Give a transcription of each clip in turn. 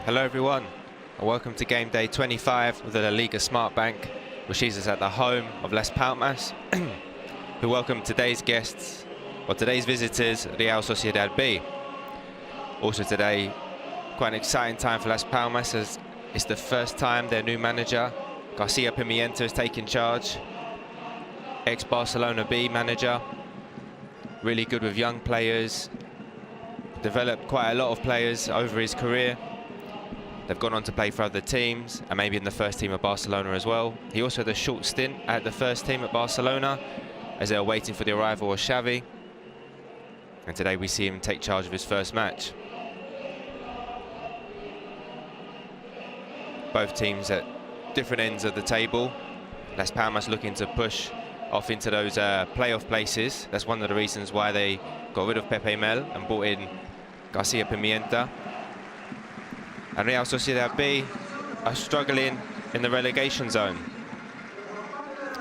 Hello everyone, and welcome to game day 25 of the La Liga Smart Bank, which sees us at the home of Las Palmas, who welcome today's guests, or today's visitors, Real Sociedad B. Also today, quite an exciting time for Las Palmas, as it's the first time their new manager, Garcia Pimienta, has taken charge. Ex-Barcelona B manager, really good with young players, developed quite a lot of players over his career. They've gone on to play for other teams, and maybe in the first team of Barcelona as well. He also had a short stint at the first team at Barcelona, as they were waiting for the arrival of Xavi. And today we see him take charge of his first match. Both teams at different ends of the table. Las Palmas looking to push off into those playoff places. That's one of the reasons why they got rid of Pepe Mel and brought in Garcia Pimienta. And Real Sociedad B are struggling in the relegation zone.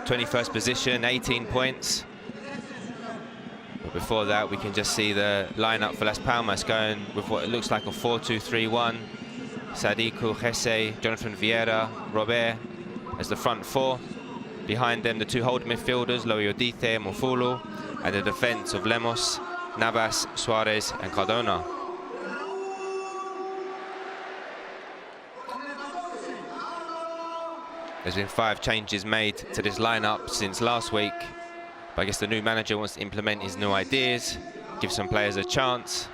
21st position, 18 points. But before that, we can just see the lineup for Las Palmas going with what it looks like a 4-2-3-1. Sadiku, Jesse, Jonathan Vieira, Robert as the front four. Behind them, the two holding midfielders, Loyodite and Mofulu, and the defence of Lemos, Navas, Suarez and Cardona. There's been 5 changes made to this lineup since last week, but I guess the new manager wants to implement his new ideas, give some players a chance,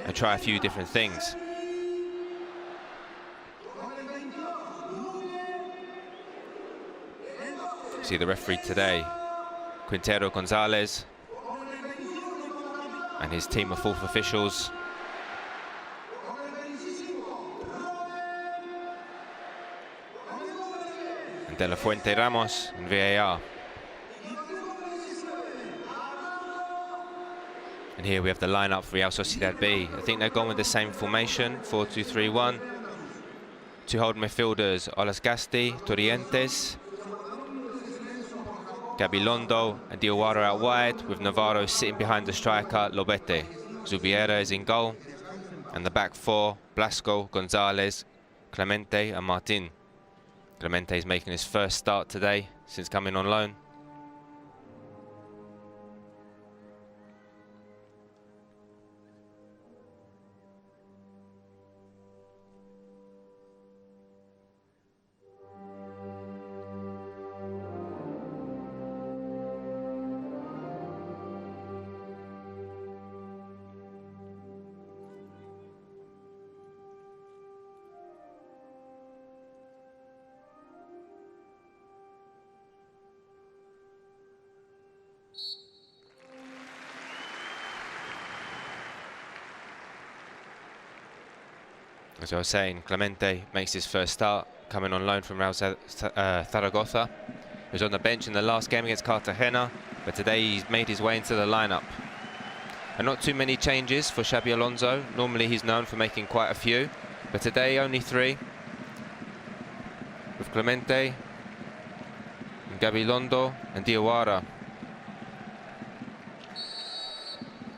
and try a few different things. See the referee today, Quintero Gonzalez, and his team of 4th officials. And De La Fuente Ramos and VAR. And here we have the lineup for Real Sociedad B. I think they've gone with the same formation, 4-2-3-1. Two holding midfielders, Olasgasti, Torrientes, Gabilondo and Diawara out wide, with Navarro sitting behind the striker, Lobete. Zubiera is in goal. And the back four, Blasco, Gonzalez, Clemente and Martin. Clemente is making his first start today since coming on loan. As I was saying, Clemente makes his first start, coming on loan from Real Zaragoza. He was on the bench in the last game against Cartagena, but today he's made his way into the lineup. And not too many changes for Xabi Alonso. Normally he's known for making quite a few, but today only 3. With Clemente, and Gabilondo and Diawara.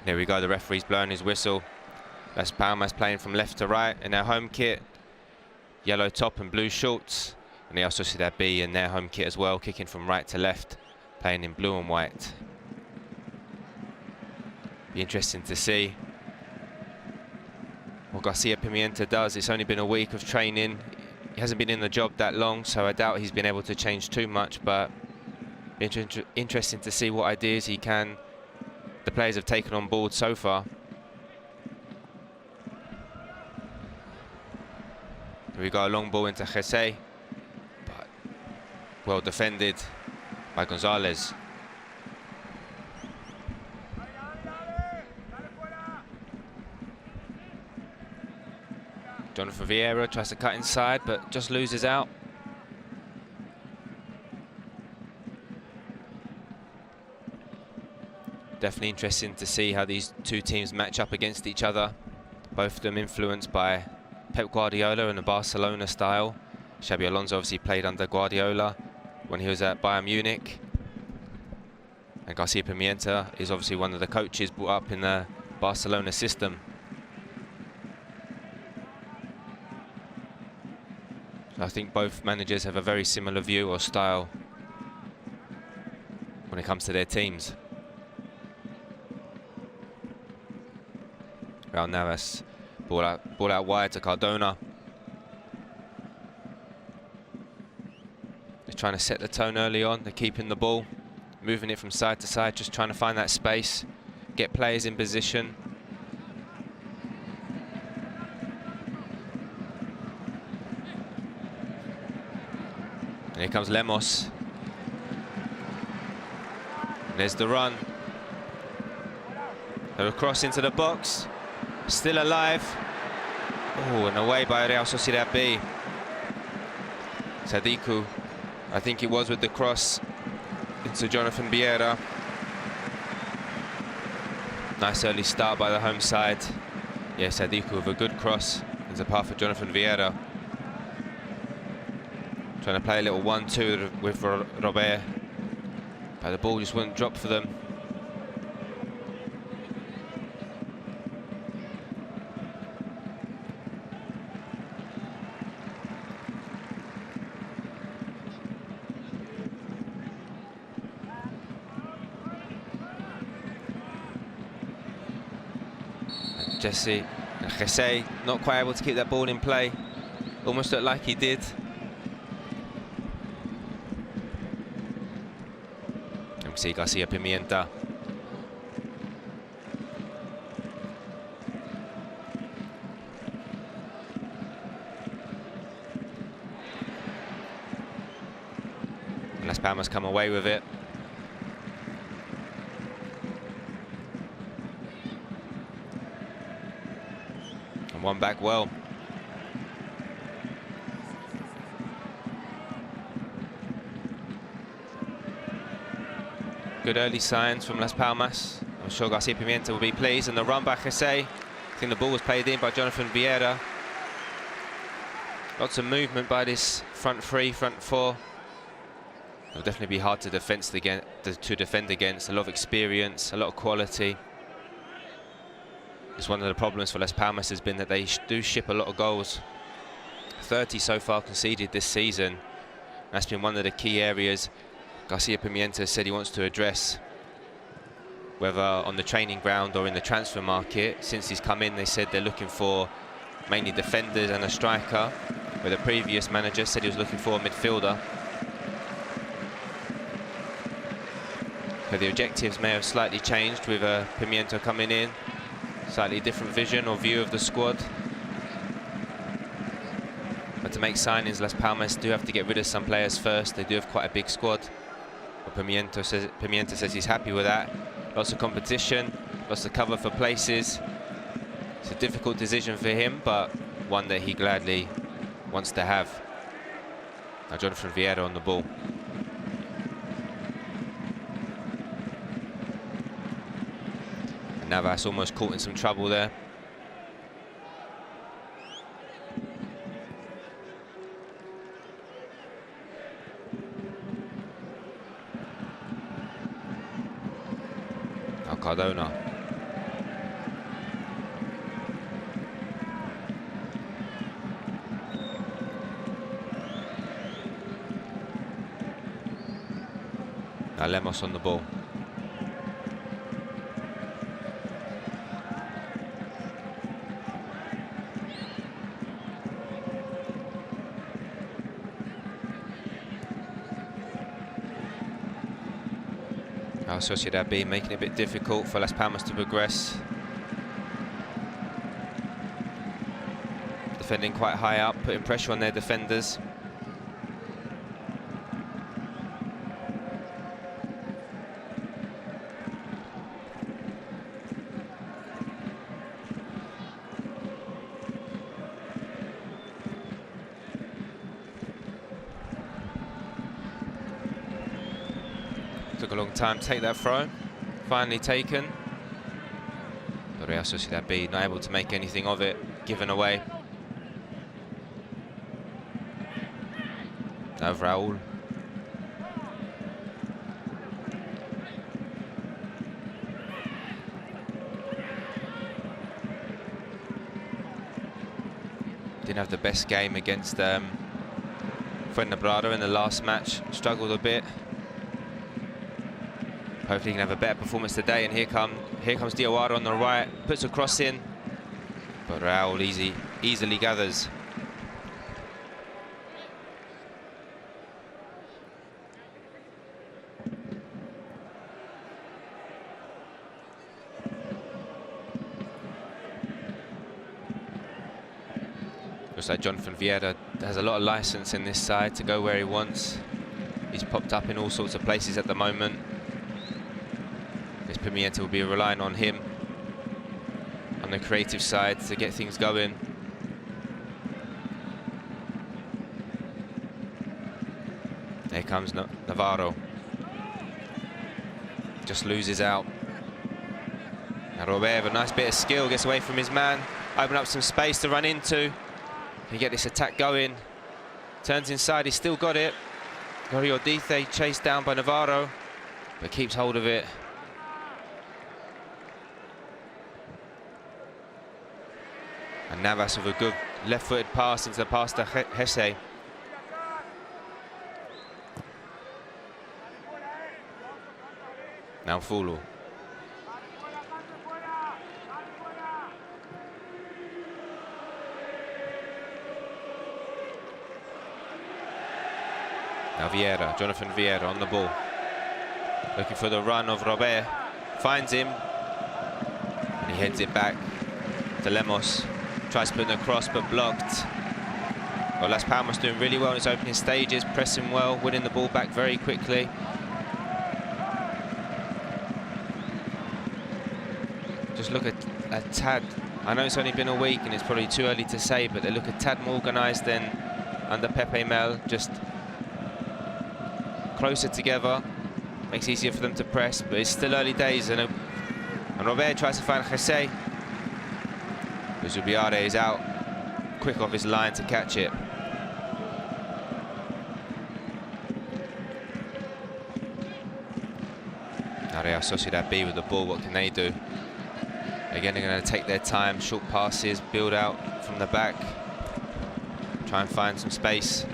There we go, the referee's blowing his whistle. Las Palmas playing from left to right in their home kit. Yellow top and blue shorts. And Real Sociedad B in their home kit as well, kicking from right to left, playing in blue and white. Be interesting to see what Garcia Pimienta does. It's only been a week of training. He hasn't been in the job that long, so I doubt he's been able to change too much, but interesting to see what ideas the players have taken on board so far. We got a long ball into Jesse, but well defended by Gonzalez. Jonathan Vieira tries to cut inside, but just loses out. Definitely interesting to see how these two teams match up against each other. Both of them influenced by Pep Guardiola and the Barcelona style. Xabi Alonso obviously played under Guardiola when he was at Bayern Munich. And Garcia Pimienta is obviously one of the coaches brought up in the Barcelona system. I think both managers have a very similar view or style when it comes to their teams. Raul Navas, ball out wide to Cardona. They're trying to set the tone early on. They're keeping the ball, moving it from side to side, just trying to find that space, get players in position. And here comes Lemos. There's the run. They're across into the box. Still alive. Oh, and away by Real Sociedad B. Sadiku, I think it was with the cross into Jonathan Vieira. Nice early start by the home side. Yeah, Sadiku with a good cross. There's a path for Jonathan Vieira. Trying to play a little 1-2 with Robert. But the ball just wouldn't drop for them. Jesse not quite able to keep that ball in play. Almost looked like he did. And we see Garcia Pimienta. And Las Palmas come away with it. One back well. Good early signs from Las Palmas. I'm sure Garcia Pimienta will be pleased. And the run by Jesse. I think the ball was played in by Jonathan Vieira. Lots of movement by this front three, front four. It'll definitely be hard to defend against. A lot of experience, a lot of quality. It's one of the problems for Las Palmas has been that they do ship a lot of goals. 30 so far conceded this season. That's been one of the key areas Garcia Pimienta said he wants to address. Whether on the training ground or in the transfer market. Since he's come in, they said they're looking for mainly defenders and a striker, where the previous manager said he was looking for a midfielder. So the objectives may have slightly changed with Pimienta coming in. Slightly different vision or view of the squad. But to make signings, Las Palmas do have to get rid of some players first. They do have quite a big squad. But Pimienta says he's happy with that. Lots of competition, lots of cover for places. It's a difficult decision for him, but one that he gladly wants to have. Now Jonathan Vieira on the ball. Navas almost caught in some trouble there. Now Cardona. Now Lemos on the ball. Sociedad B making it a bit difficult for Las Palmas to progress. Defending quite high up, putting pressure on their defenders. Took a long time to take that throw. Finally taken. But Real Sociedad B not able to make anything of it. Given away. Now Raul. Didn't have the best game against Fuenlabrada in the last match struggled a bit. Hopefully he can have a better performance today. And here comes Diawara on the right, puts a cross in, but Raul easily gathers. Looks like Jonathan Vieira has a lot of license in this side to go where he wants. He's popped up in all sorts of places at the moment. This Pimienta will be relying on him on the creative side to get things going. Here comes Navarro. Just loses out. Now Robert, a nice bit of skill, gets away from his man, open up some space to run into. Can get this attack going. Turns inside, he's still got it. Goriodite chased down by Navarro, but keeps hold of it. And Navas with a good left-footed pass into the pass to Hesse. Now Fulu. Now Vieira, Jonathan Vieira on the ball. Looking for the run of Robert. Finds him. And he heads it back to Lemos. Tries to put in a cross, but blocked. Well, Las Palmas doing really well in its opening stages, pressing well, winning the ball back very quickly. Just look at a tad. I know it's only been a week and it's probably too early to say, but they look a tad more organised than under Pepe Mel. Just closer together, makes it easier for them to press, but it's still early days. And Robert tries to find Jesse. Zubiare is out, quick off his line to catch it. Now Real Sociedad B with the ball, what can they do? Again, they're going to take their time, short passes, build out from the back, try and find some space.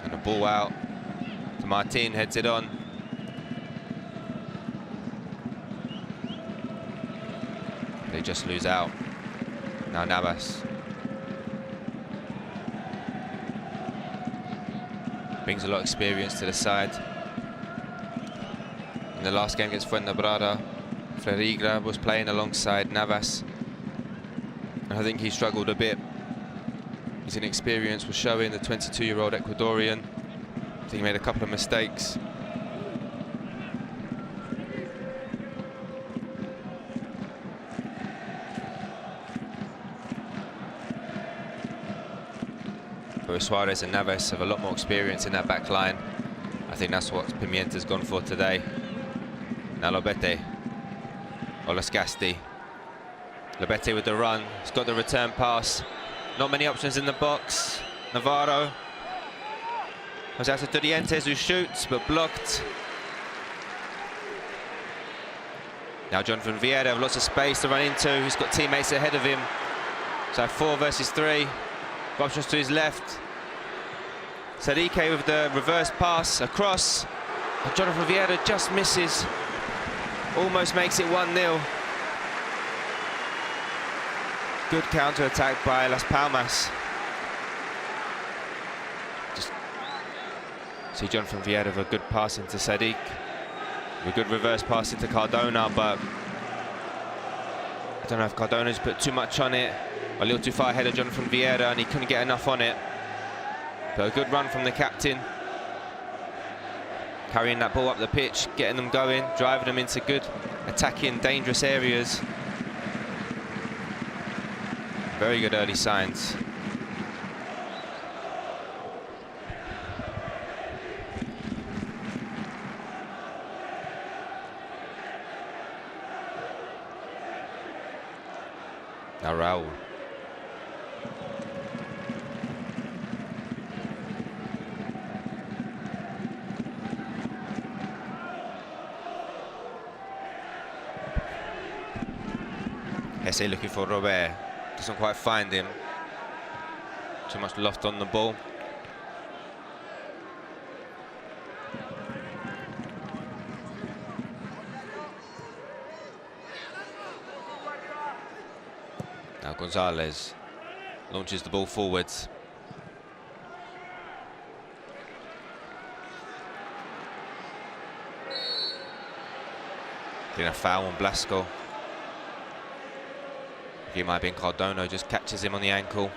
And the ball out to Martin, heads it on. They just lose out. Now Navas. Brings a lot of experience to the side. In the last game against Fuenlabrada, Flerigra was playing alongside Navas. And I think he struggled a bit. His inexperience was showing, the 22-year-old Ecuadorian. I think he made a couple of mistakes. Suarez and Navas have a lot more experience in that back line. I think that's what Pimienta's gone for today. Now Lobete, Olascasti. Lobete with the run, he's got the return pass. Not many options in the box. Navarro. Goes out to Durientes, who shoots, but blocked. Now Jonathan Vieira have lots of space to run into. He's got teammates ahead of him. So 4 versus 3. Got options to his left. Sadike with the reverse pass across. And Jonathan Vieira just misses. Almost makes it 1-0. Good counter-attack by Las Palmas. Just see Jonathan Vieira with a good pass into Sadiq. A good reverse pass into Cardona, but I don't know if Cardona's put too much on it. A little too far ahead of Jonathan Vieira, and he couldn't get enough on it. But a good run from the captain. Carrying that ball up the pitch, getting them going, driving them into good attacking, dangerous areas. Very good early signs. Now Raul. Hesse looking for Robert. Doesn't quite find him. Too much loft on the ball. Now Gonzalez launches the ball forwards. Getting a foul on Blasco. He might have been Cardona, just catches him on the ankle.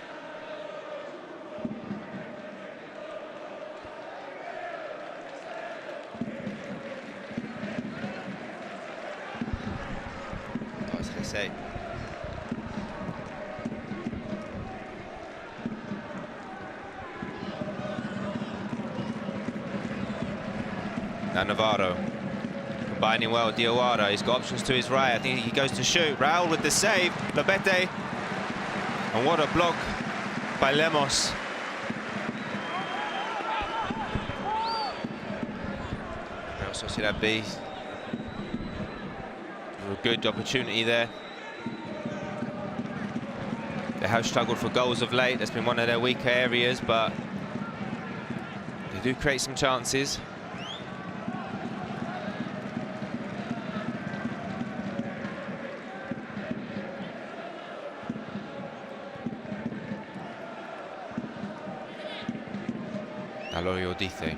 That was Hesse. Now Navarro. Combining well, Diawara, he's got options to his right. I think he goes to shoot. Raul with the save, Lobete. And what a block by Lemos. Real Sociedad B. A good opportunity there. They have struggled for goals of late. That's been one of their weaker areas, but they do create some chances. Alorio Dice.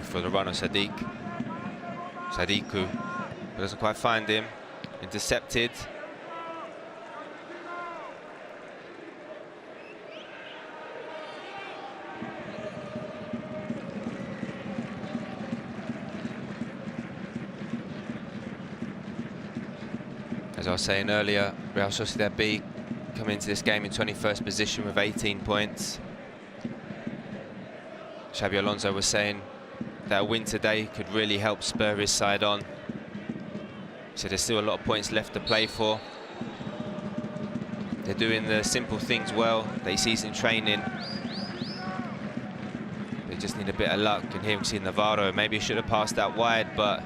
For the runner, Sadiq. Sadiku doesn't quite find him. Intercepted. As I was saying earlier, Real Sociedad B come into this game in 21st position with 18 points. Xabi Alonso was saying that a win today could really help spur his side on. So there's still a lot of points left to play for. They're doing the simple things well. They season training. They just need a bit of luck. And here we can see Navarro. Maybe he should have passed that wide, but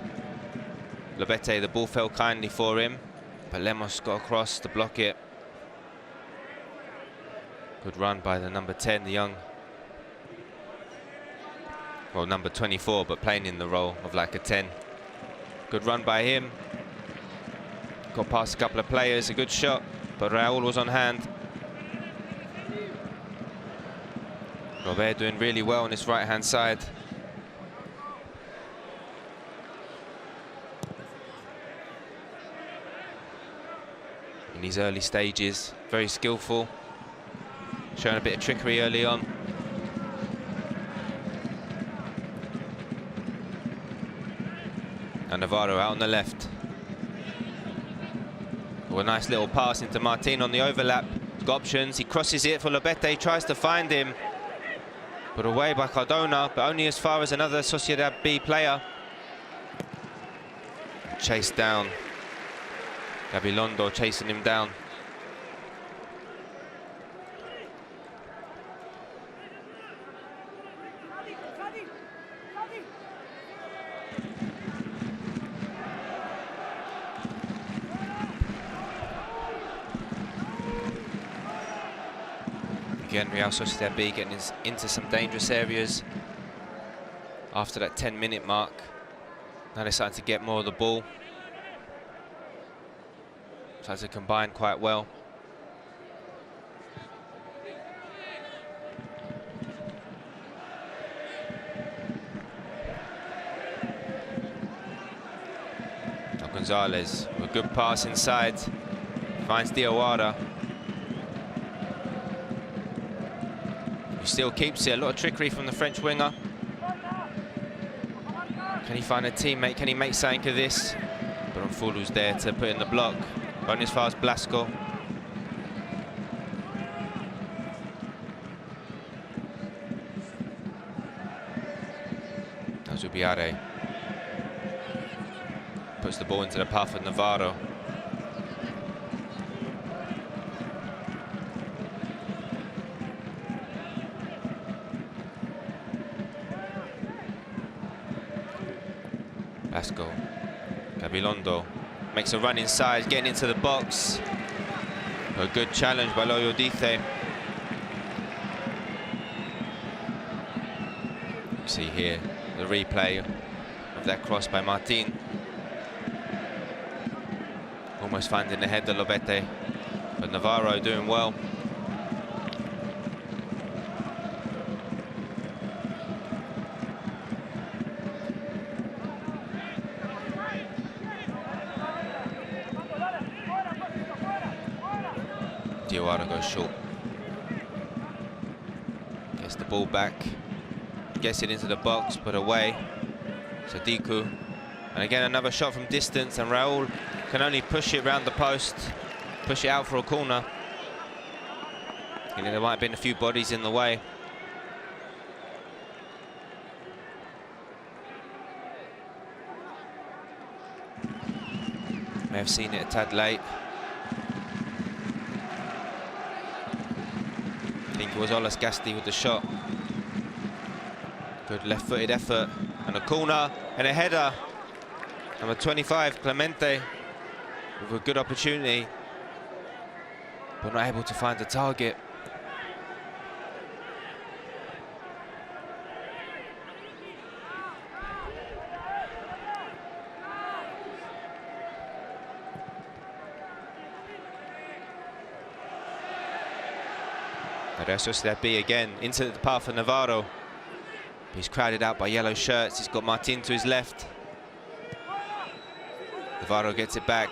Lobete, the ball fell kindly for him. But Lemos got across to block it. Good run by the number 10, the young, well, number 24, but playing in the role of like a 10. Good run by him. Got past a couple of players, a good shot, but Raul was on hand. Robert doing really well on his right-hand side. In these early stages, very skillful, showing a bit of trickery early on. And Navarro out on the left. Oh, a nice little pass into Martin on the overlap. He's got options, he crosses it for Lobete, tries to find him. Put away by Cardona, but only as far as another Sociedad B player. Chased down. Gabilondo chasing him down. Again, Real Sociedad B getting into some dangerous areas after that 10-minute mark. Now they're starting to get more of the ball. Tries to combine quite well. Now Gonzalez with a good pass inside. Finds Diawara. He still keeps it. A lot of trickery from the French winger. Can he find a teammate? Can he make something of this? But Mfulu's there to put in the block. Only as far as Blasco. Now Zubiare puts the ball into the path of Navarro. Blasco. Gabilondo makes a run inside, getting into the box. A good challenge by Loyodite. You see here the replay of that cross by Martin. Almost finding the head of Lobete, but Navarro doing well. Diawara goes short. Gets the ball back. Gets it into the box, but away. Sadiku. And again, another shot from distance, and Raul can only push it round the post, push it out for a corner. You know, there might have been a few bodies in the way. May have seen it a tad late. I think it was Olas Gasti with the shot. Good left-footed effort, and a corner, and a header. Number 25, Clemente, with a good opportunity, but not able to find the target. Sociedad B again into the path of Navarro. He's crowded out by yellow shirts. He's got Martin to his left. Navarro gets it back.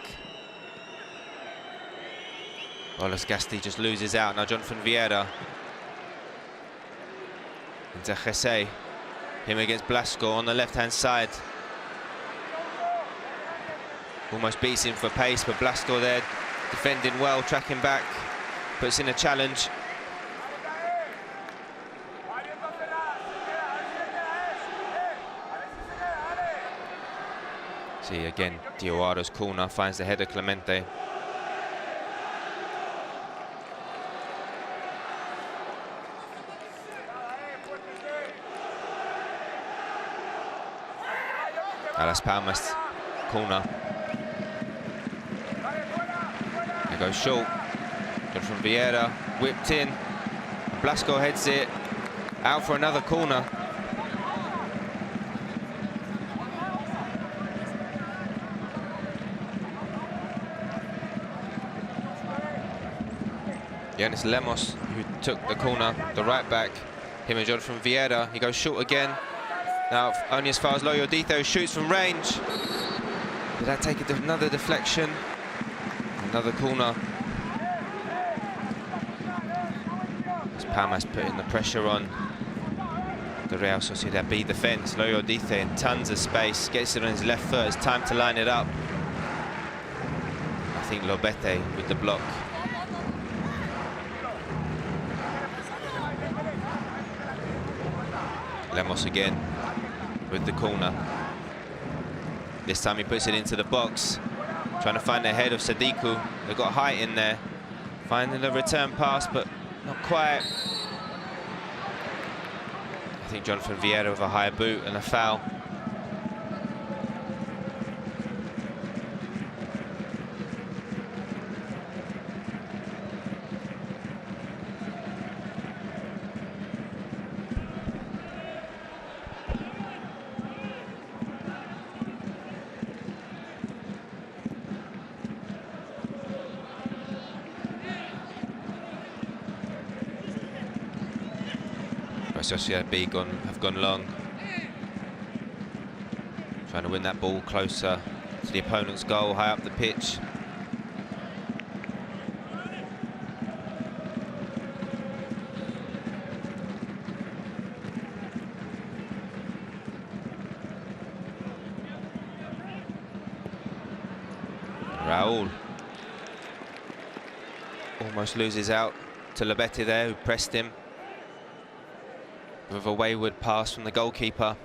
Olas Gasti just loses out. Now Jonathan Vieira. Into Jesse. Him against Blasco on the left-hand side. Almost beats him for pace, but Blasco there defending well, tracking back. Puts in a challenge. See again, Diawara's corner finds the header Clemente. Las Palmas corner. It goes short. Good from Vieira, whipped in. Blasco heads it out for another corner. Yanis Lemos, who took the corner, the right back. Him and Jonathan Vieira. He goes short again. Now only as far as Loyodite, shoots from range. Did that take another deflection? Another corner. As Palmas putting the pressure on the Real Sociedad B defence. Loyodite in tons of space, gets it on his left foot. It's time to line it up. I think Lobete with the block. Lemos again with the corner. This time he puts it into the box, trying to find the head of Sadiku. They've got height in there, finding the return pass, but not quite. I think Jonathan Vieira with a high boot and a foul. Sociedad B have gone long, trying to win that ball closer to the opponent's goal, high up the pitch. Raul almost loses out to Lobete there, who pressed him with a wayward pass from the goalkeeper.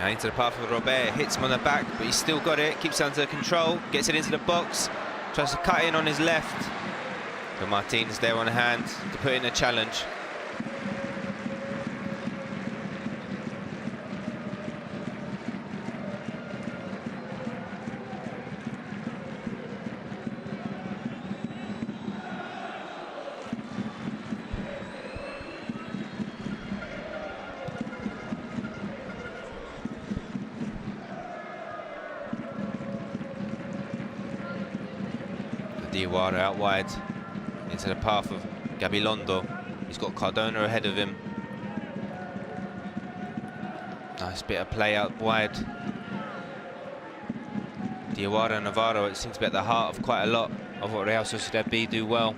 Now into the path of Robert, hits him on the back, but he's still got it, keeps it under control, gets it into the box, tries to cut in on his left. But Martin is there on hand to put in a challenge. Diwara out wide into the path of Gabilondo. He's got Cardona ahead of him. Nice bit of play out wide. Diwara and Navarro, it seems to be at the heart of quite a lot of what Real Sociedad B do well.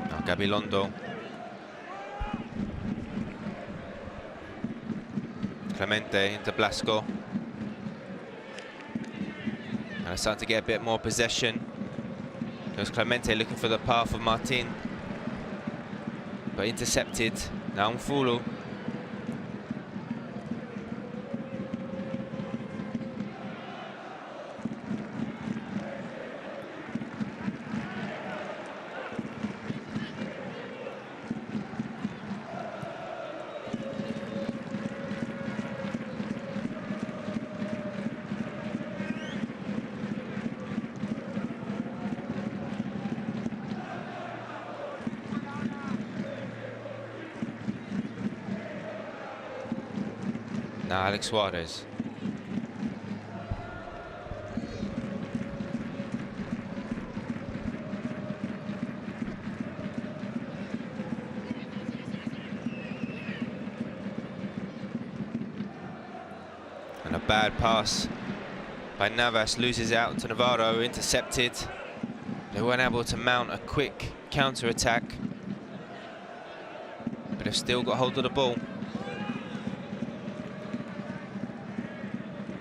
Now Gabilondo. Clemente into Blasco. And they're starting to get a bit more possession. There's Clemente looking for the path of Martin. But intercepted. Now Mfulu. Now Alex Suarez. And a bad pass by Navas, loses out to Navarro, intercepted. They weren't able to mount a quick counter-attack, but they've still got hold of the ball.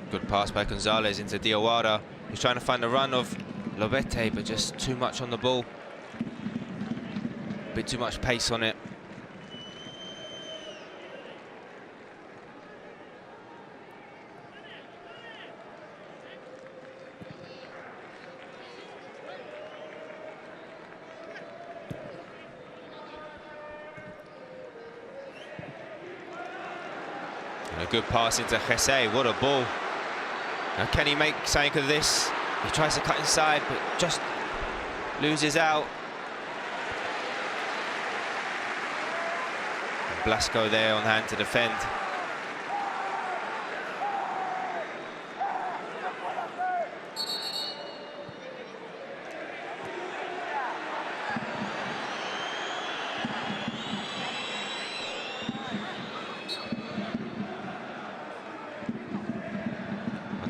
Good pass by Gonzalez into Diawara. He's trying to find the run of Lobete, but just too much on the ball. A bit too much pace on it. And a good pass into Jesse. What a ball. Now, can he make something of this? He tries to cut inside, but just loses out. And Blasco there on hand to defend.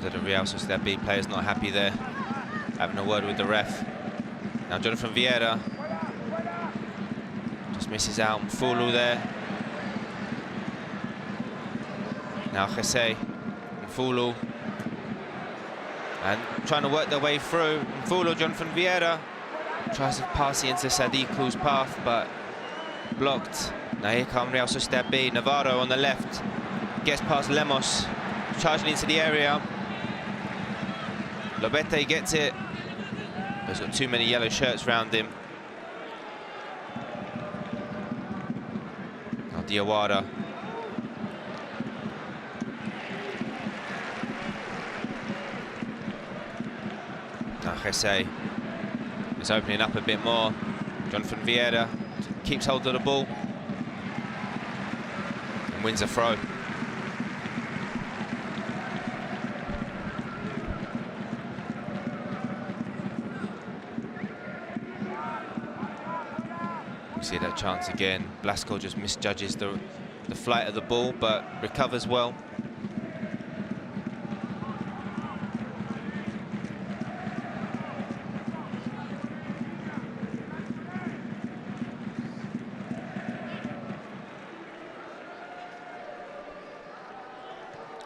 The Real Sociedad B players not happy there, having a word with the ref. Now Jonathan Vieira just misses out. Mfulu there. Now Jesse, Mfulu, and trying to work their way through. Mfulu, Jonathan Vieira tries to pass it into Sadiku's path, but blocked. Now here comes Real Sociedad B. Navarro on the left, gets past Lemos, charging into the area. Lobete gets it. He's got too many yellow shirts around him. Now Diawara. Now Jesse is opening up a bit more. Jonathan Vieira keeps hold of the ball and wins a throw. See that chance again. Blasco just misjudges the flight of the ball, but recovers well.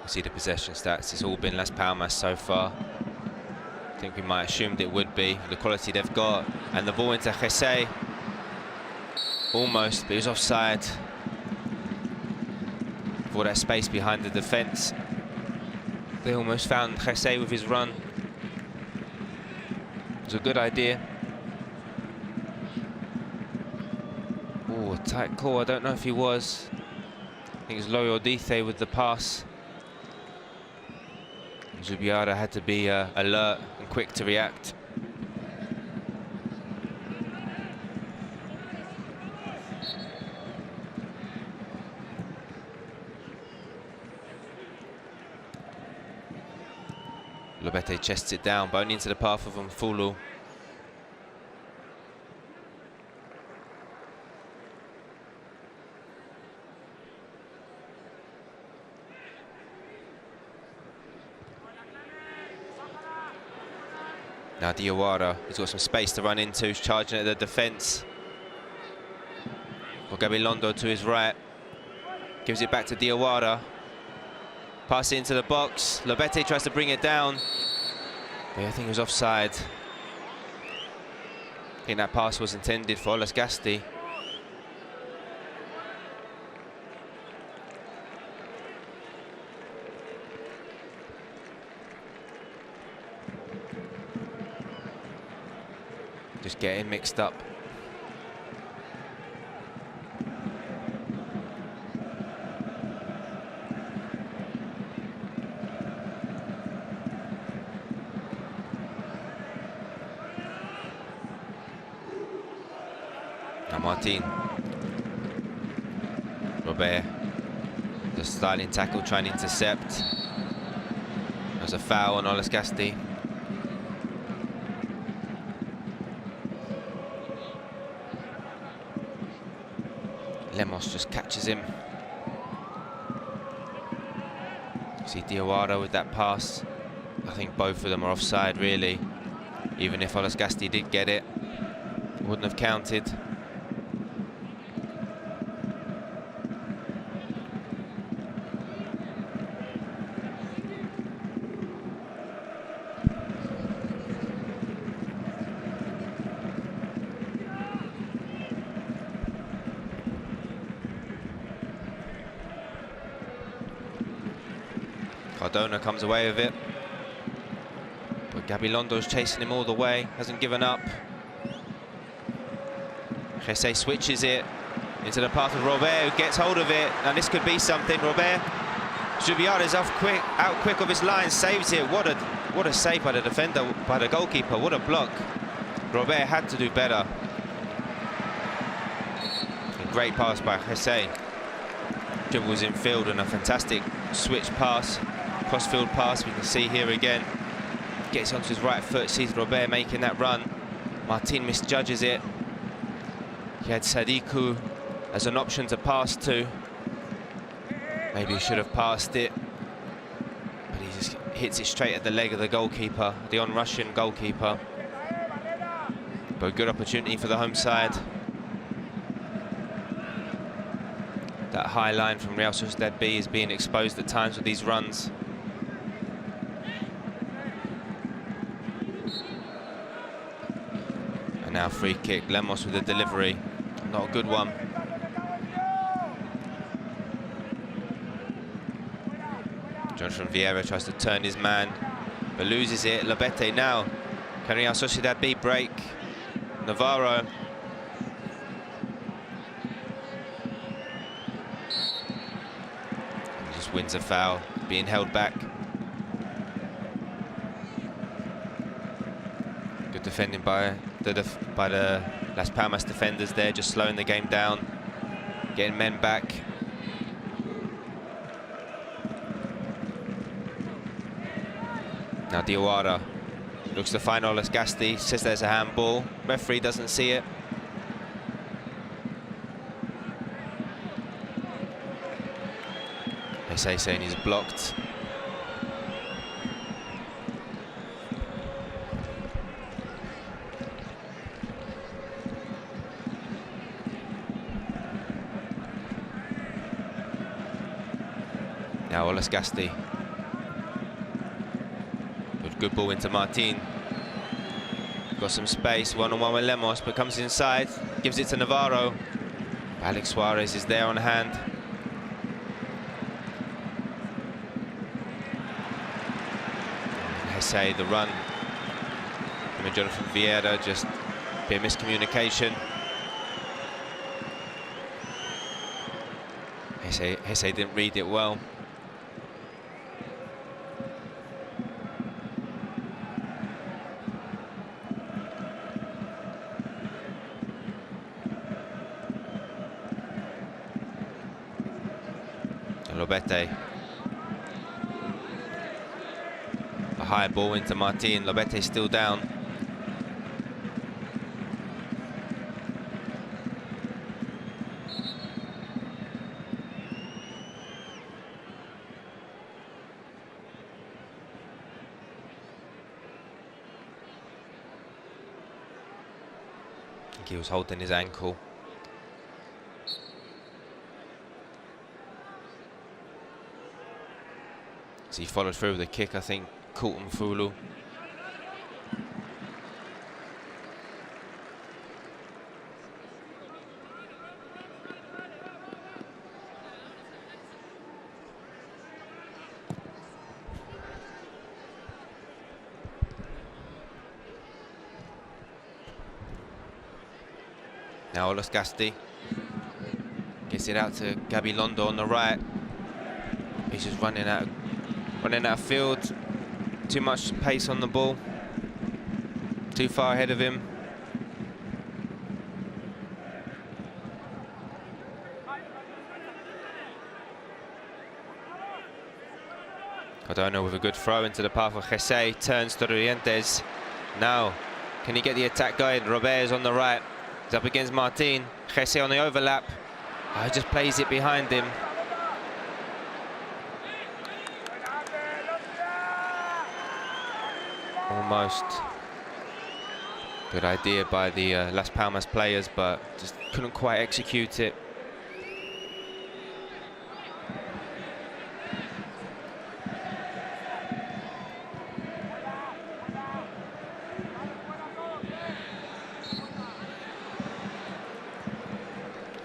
See the possession stats. It's all been Las Palmas so far. think we might have assumed it would be, the quality they've got. And the ball into Jesse. Almost, but he was offside. For that space behind the defence. They almost found Jesse with his run. It was a good idea. Oh, a tight call. I don't know if he was. I think it's Loyodithe with the pass. Zubiara had to be alert and quick to react. Lobete chests it down, but only into the path of Mfulu. Now Diawara, he's got some space to run into, he's charging at the defence. For Gabilondo to his right. Gives it back to Diawara. Pass it into the box. Lobete tries to bring it down. But I think he was offside. I think that pass was intended for Olas Gasti. Just getting mixed up. Now Martin. Robert. The styling tackle trying to intercept. There's a foul on Olas Gasti. Lemos just catches him. See Diawara with that pass. I think both of them are offside, really. Even if Olas Gasti did get it, it wouldn't have counted. Cardona comes away with it, but Gabilondo's chasing him all the way, hasn't given up. Jesse switches it into the path of Robert, who gets hold of it, and this could be something. Robert Zubiara's out quick of his line, saves it. What a save by the defender, by the goalkeeper. What a block. Robert had to do better. A great pass by Jesse. Dribbles in field and a fantastic switch pass. Crossfield pass, we can see here again. Gets onto his right foot, sees Robert making that run. Martin misjudges it. He had Sadiku as an option to pass to. Maybe he should have passed it. But he just hits it straight at the leg of the goalkeeper, the on-Russian goalkeeper. But a good opportunity for the home side. That high line from Real Sociedad B is being exposed at times with these runs. And now free kick, Lemos with the delivery. Not a good one. Jonathan Vieira tries to turn his man, but loses it. Lobete now. Can Real Sociedad B break? Navarro. He just wins a foul, being held back. Good defending by the Las Palmas defenders there, just slowing the game down, getting men back. Now Diawara looks to find Olas Gasti, says there's a handball. Referee doesn't see it. They say saying he's blocked. Now Olas Gasti. Good ball into Martin. got some space, one-on-one with Lemos, but comes inside, gives it to Navarro. Alex Suarez is there on hand. Hesse, the run. I mean, Jonathan Vieira, just a bit of miscommunication. Hesse didn't read it well. Lobete. A high ball into Martin. Lobete still down. I think he was holding his ankle. So he followed through with a kick, I think, caught Mfulu. Now Olos Gasti gets it out to Gabilondo on the right. He's just running out of field. Too much pace on the ball. Too far ahead of him. Cardona with a good throw into the path of Hesse. Turns to Rientes. Now, can he get the attack going? Robert on the right. He's up against Martin. Hesse on the overlap. Oh, he just plays it behind him. Almost. Good idea by the Las Palmas players, but just couldn't quite execute it.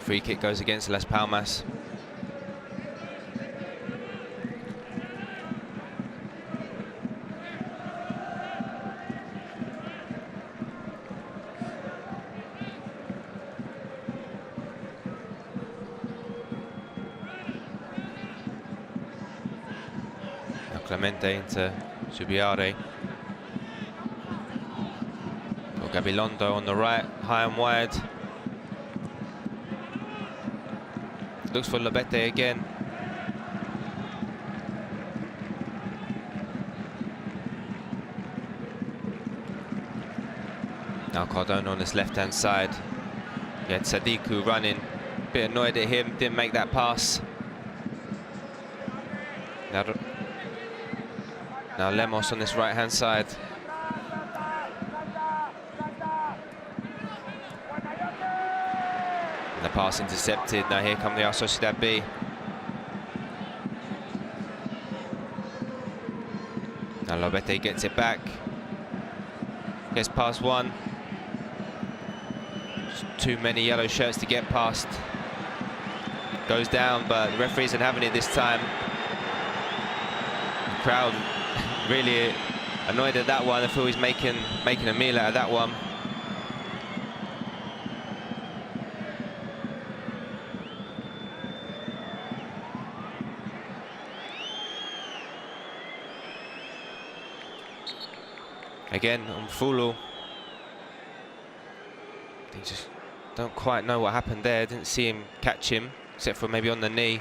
Free kick goes against Las Palmas. Clemente into Subiare. Gabilondo on the right, high and wide. Looks for Lobete again. Now Cardona on this left-hand side. He had Sadiku running. Bit annoyed at him, didn't make that pass. Now Lemos on this right-hand side. And the pass intercepted. Now here come the Sociedad B. Now Lobete gets it back. Gets past one. Just too many yellow shirts to get past. Goes down, but the referee isn't having it this time. The crowd really annoyed at that one. I feel he's making a meal out of that one. Again on Fulu. They just don't quite know what happened there. Didn't see him catch him, except for maybe on the knee.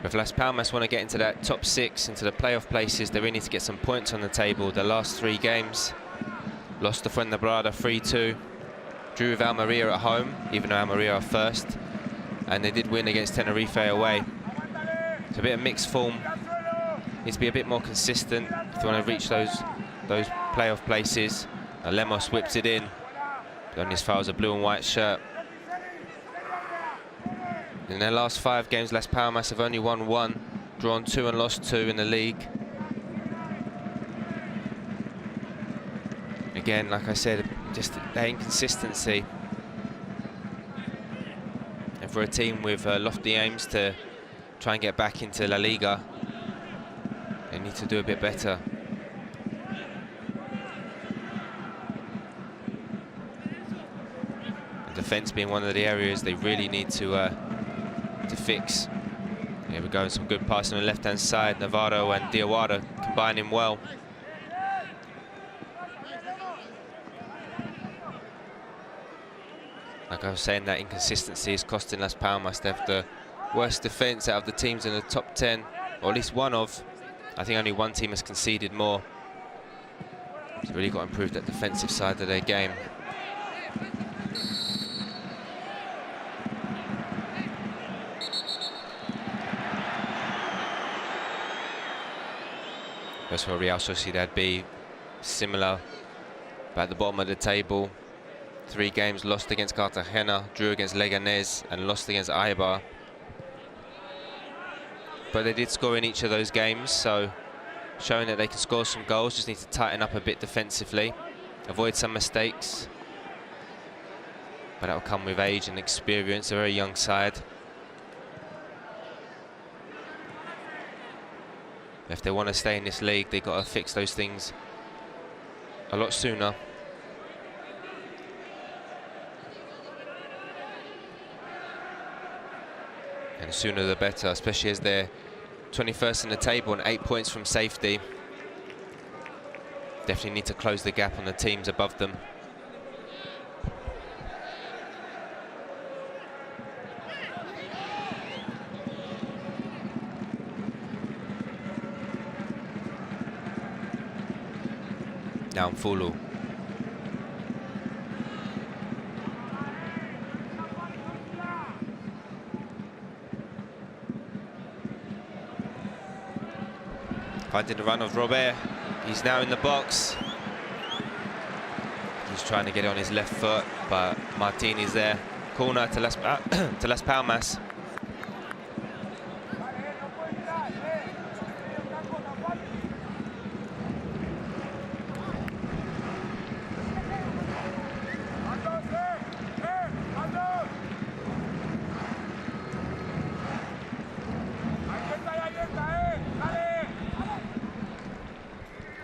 If Las Palmas want to get into that top 6, into the playoff places, they really need to get some points on the table. The last 3 games, lost to Fuenlabrada 3-2, drew with Almeria at home, even though Almeria are first, and they did win against Tenerife away. It's a bit of mixed form. Needs to be a bit more consistent if you want to reach those playoff places. Now Lemos whips it in. Going as far as a blue and white shirt. In their last 5 games, Las Palmas have only won 1, drawn 2 and lost 2 in the league. Again, like I said, just the inconsistency. And for a team with lofty aims to try and get back into La Liga, they need to do a bit better. And defence being one of the areas they really need to fix. Here we go, some good passing on the left-hand side. Navarro and Diawara combining well. Like I was saying, that inconsistency is costing Las Palmas. They have the worst defence out of the teams in the top 10, or at least one of. I think only one team has conceded more. It's really got to improve that defensive side of their game. As for Real Sociedad B, similar, but at the bottom of the table. 3 games lost against Cartagena, drew against Leganés and lost against Eibar. But they did score in each of those games, so showing that they can score some goals. Just need to tighten up a bit defensively, avoid some mistakes. But that will come with age and experience, a very young side. If they want to stay in this league, they've got to fix those things a lot sooner. And the sooner the better, especially as they're 21st in the table and 8 points from safety. Definitely need to close the gap on the teams above them. Now Mfulu. Finding the run of Robert. He's now in the box. He's trying to get it on his left foot, but Martin is there. Corner to Las Palmas.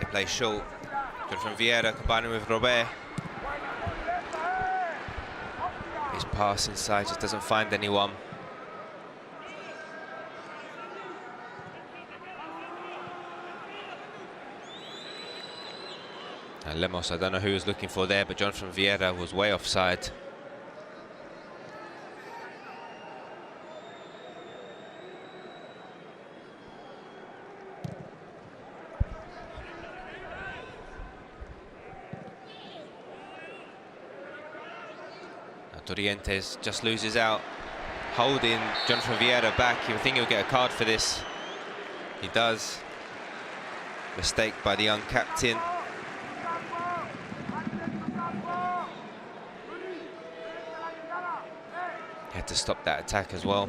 Play short. Good from Vieira, combining with Robert. His pass inside just doesn't find anyone. And Lemos, I don't know who he was looking for there, but Jonathan Vieira was way offside. Torrientes just loses out, holding Jonathan Vieira back. You would think he'll get a card for this. He does. Mistake by the young captain. He had to stop that attack as well.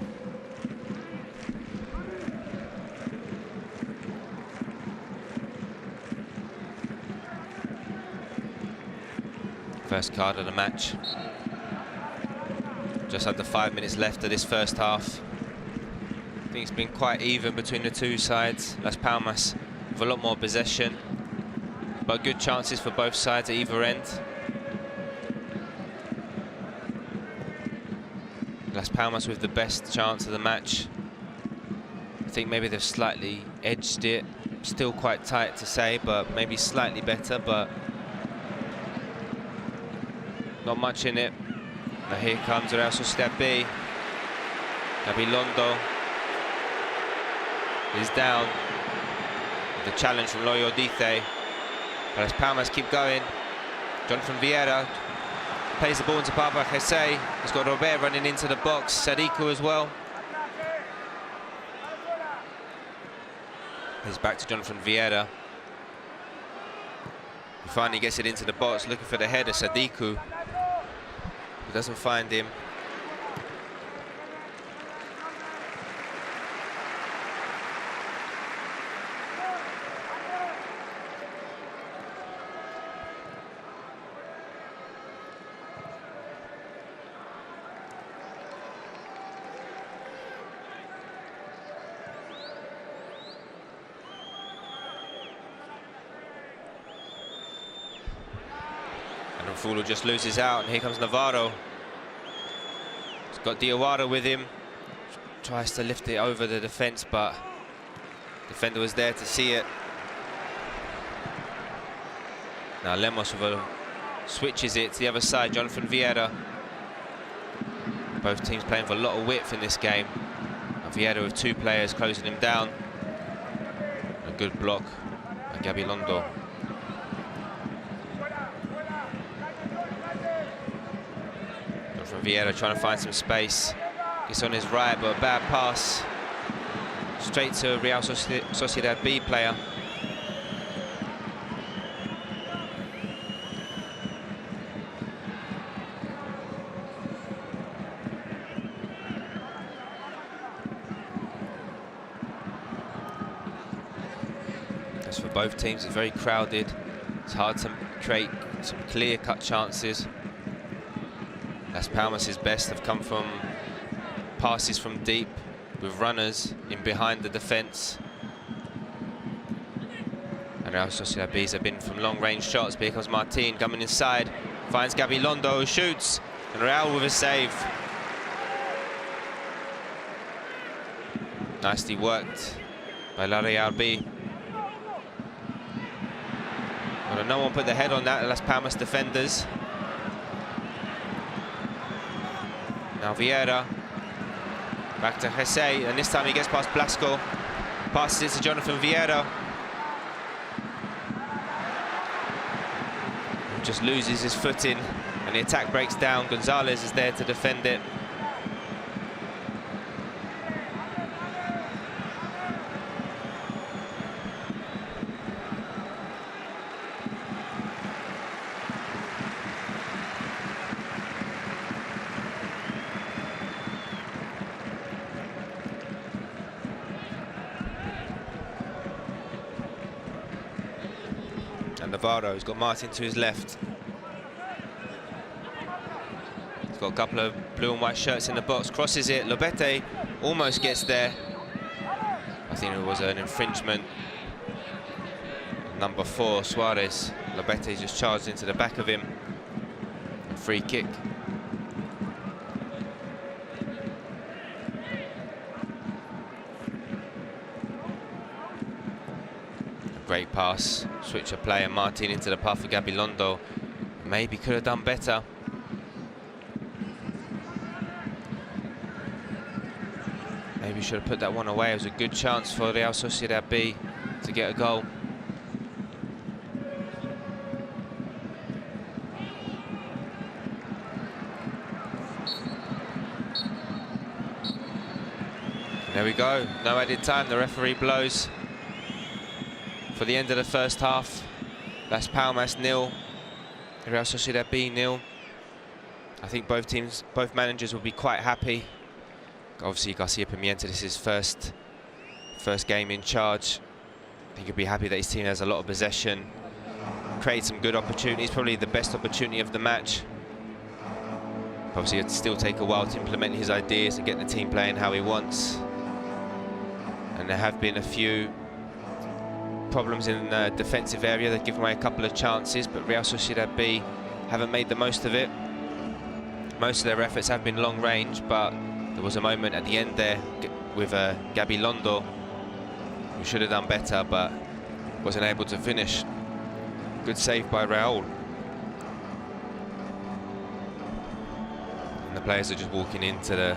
First card of the match. Just under 5 minutes left of this first half. I think it's been quite even between the two sides. Las Palmas with a lot more possession, but good chances for both sides at either end. Las Palmas with the best chance of the match. I think maybe they've slightly edged it. Still quite tight to say, but maybe slightly better, but not much in it. Now here comes Real Sociedad B. Gabilondo is down. The challenge from Loyo Dice. But as Palmas keep going, Jonathan Vieira plays the ball into Baba Jesse. He's got Robert running into the box. Sadiku as well. He's back to Jonathan Vieira. He finally gets it into the box, looking for the header, Sadiku. but doesn't find him. Fulo just loses out, and here comes Navarro. He's got Diawara with him. Tries to lift it over the defence, but the defender was there to see it. Now Lemos switches it to the other side, Jonathan Vieira. Both teams playing for a lot of width in this game. And Vieira with 2 players closing him down. A good block by Gabilondo. Vieira trying to find some space. Gets on his right, but a bad pass. Straight to a Real Sociedad B player. As for both teams, it's very crowded. It's hard to create some clear-cut chances. Las Palmas' best have come from passes from deep with runners in behind the defence. And Real Sociedad B's have been from long-range shots. But here comes Martin coming inside, finds Gabilondo, who shoots, and Real with a save. Nicely worked by La Real B. Well, no one put their head on that, Las Palmas defenders. Now Vieira, back to Jesse, and this time he gets past Blasco. Passes it to Jonathan Vieira. Just loses his footing, and the attack breaks down. Gonzalez is there to defend it. Navarro, he's got Martin to his left. He's got a couple of blue and white shirts in the box, crosses it, Lobete almost gets there. I think it was an infringement. Number 4, Suarez. Lobete just charged into the back of him. A free kick. Great pass, switch of play, and Martin into the path of Gabilondo. Maybe could have done better. Maybe should have put that one away. It was a good chance for Real Sociedad B to get a goal. There we go, no added time, the referee blows for the end of the first half. Las Palmas 0, Real Sociedad B 0. I think both teams, both managers will be quite happy. Obviously Garcia Pimienta, this is his first game in charge. I think he'll be happy that his team has a lot of possession, created some good opportunities, probably the best opportunity of the match. Obviously it'll still take a while to implement his ideas and get the team playing how he wants. And there have been a few problems in the defensive area. They've given away a couple of chances, but Real Sociedad B haven't made the most of it. Most of their efforts have been long range, but there was a moment at the end there with Gabilondo, who should have done better, but wasn't able to finish. Good save by Raul. And the players are just walking into the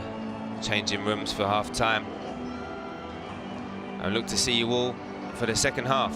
changing rooms for half-time. I look to see you all for the second half.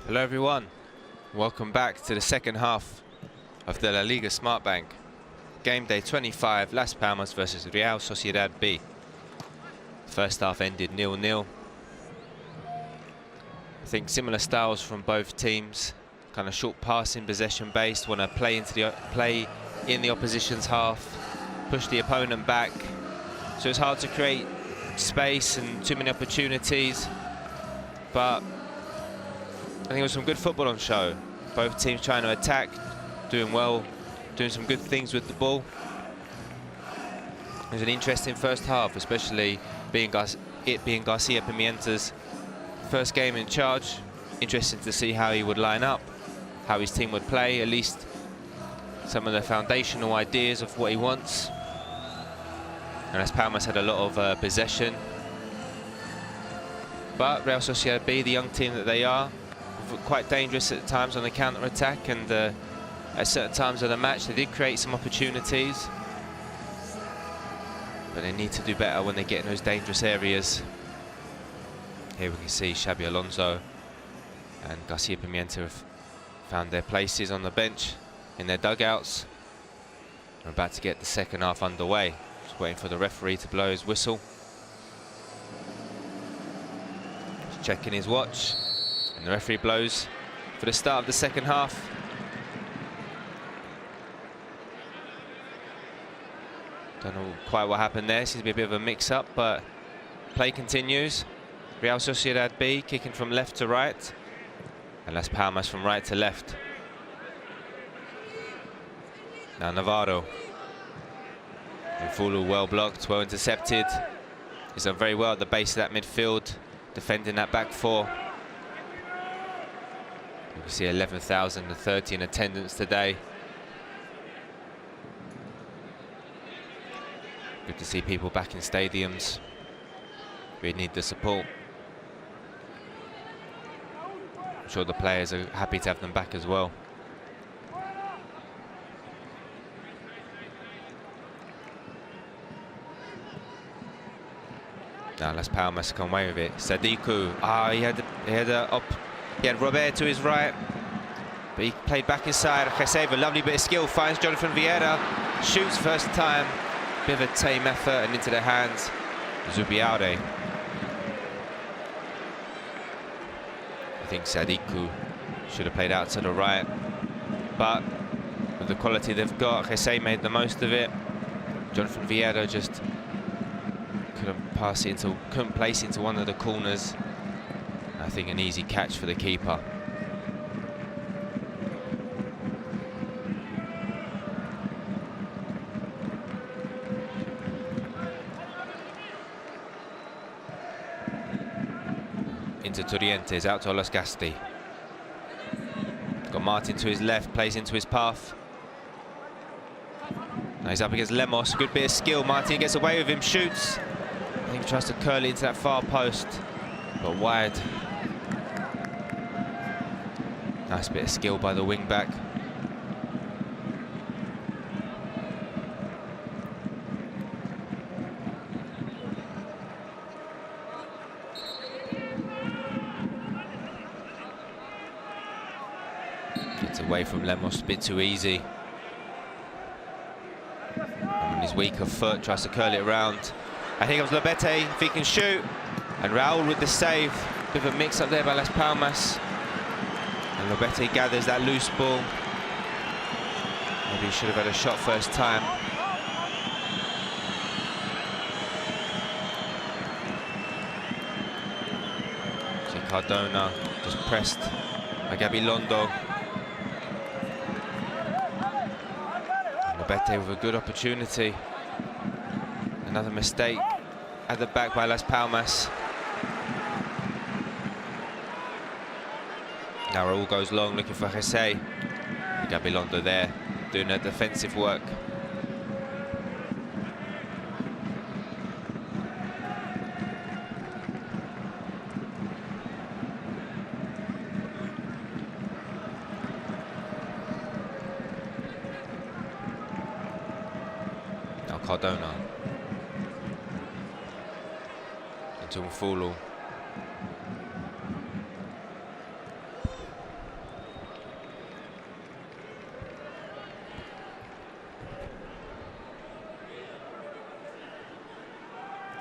Hello everyone, welcome back to the second half of the La Liga Smart Bank. Game day 25, Las Palmas versus Real Sociedad B. First half ended 0-0. I think similar styles from both teams, kind of short passing, possession based, want to play in the opposition's half, push the opponent back. So it's hard to create space and too many opportunities, but I think it was some good football on show. Both teams trying to attack, doing well, doing some good things with the ball. It was an interesting first half, especially being Garcia Pimienta's first game in charge. Interesting to see how he would line up, how his team would play, at least some of the foundational ideas of what he wants. And as Palmas had a lot of possession, but Real Sociedad B, the young team that they are, quite dangerous at times on the counter-attack, and at certain times of the match they did create some opportunities, but they need to do better when they get in those dangerous areas. Here we can see Xabi Alonso and Garcia Pimienta have found their places on the bench in their dugouts. We're about to get the second half underway. Just waiting for the referee to blow his whistle. Just checking his watch. And the referee blows for the start of the second half. Don't know quite what happened there. Seems to be a bit of a mix-up, but play continues. Real Sociedad B kicking from left to right, and Las Palmas from right to left. Now Navarro. Mfulu well blocked, well intercepted. He's done very well at the base of that midfield, defending that back four. You can see 11,030 in attendance today. Good to see people back in stadiums. We need the support. I'm sure the players are happy to have them back as well. Now Las Palmas come away with it. Sadiku, he had Robert to his right, but he played back inside. Cheseva, a lovely bit of skill, finds Jonathan Vieira, shoots first time, bit of a tame effort, and into the hands Zubiaure. I think Sadiku should have played out to the right, but with the quality they've got, Jesse made the most of it. Jonathan Vieira just couldn't place it into one of the corners. I think an easy catch for the keeper. Into Torrientes, out to Olasgasti. Got Martin to his left, plays into his path. Now he's up against Lemos, good bit of skill. Martin gets away with him, shoots. I think he tries to curl it into that far post, but wide. Nice bit of skill by the wing back. Gets away from Lemos a bit too easy. And his weaker foot tries to curl it around. I think it was Lobete, if he can shoot. And Raul with the save. Bit of a mix up there by Las Palmas. And Lobete gathers that loose ball. Maybe he should have had a shot first time. See Cardona just pressed by Gabilondo. Lobete with a good opportunity. Another mistake at the back by Las Palmas. Now Raul goes long, looking for Jesse. Gabilondo there, doing their defensive work. Now Cardona. Into Mfulu.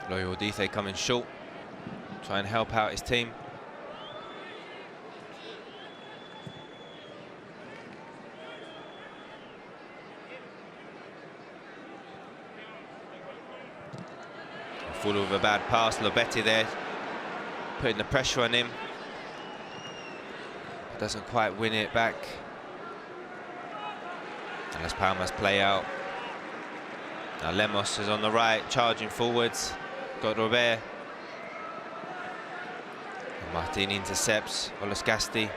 Loyal Dithe coming short, try and help out his team. Full of a bad pass, Lobete there, putting the pressure on him. Doesn't quite win it back. And Las Palmas play out. Now Lemos is on the right, charging forwards. Got Robert. And Martin intercepts Olasgasti.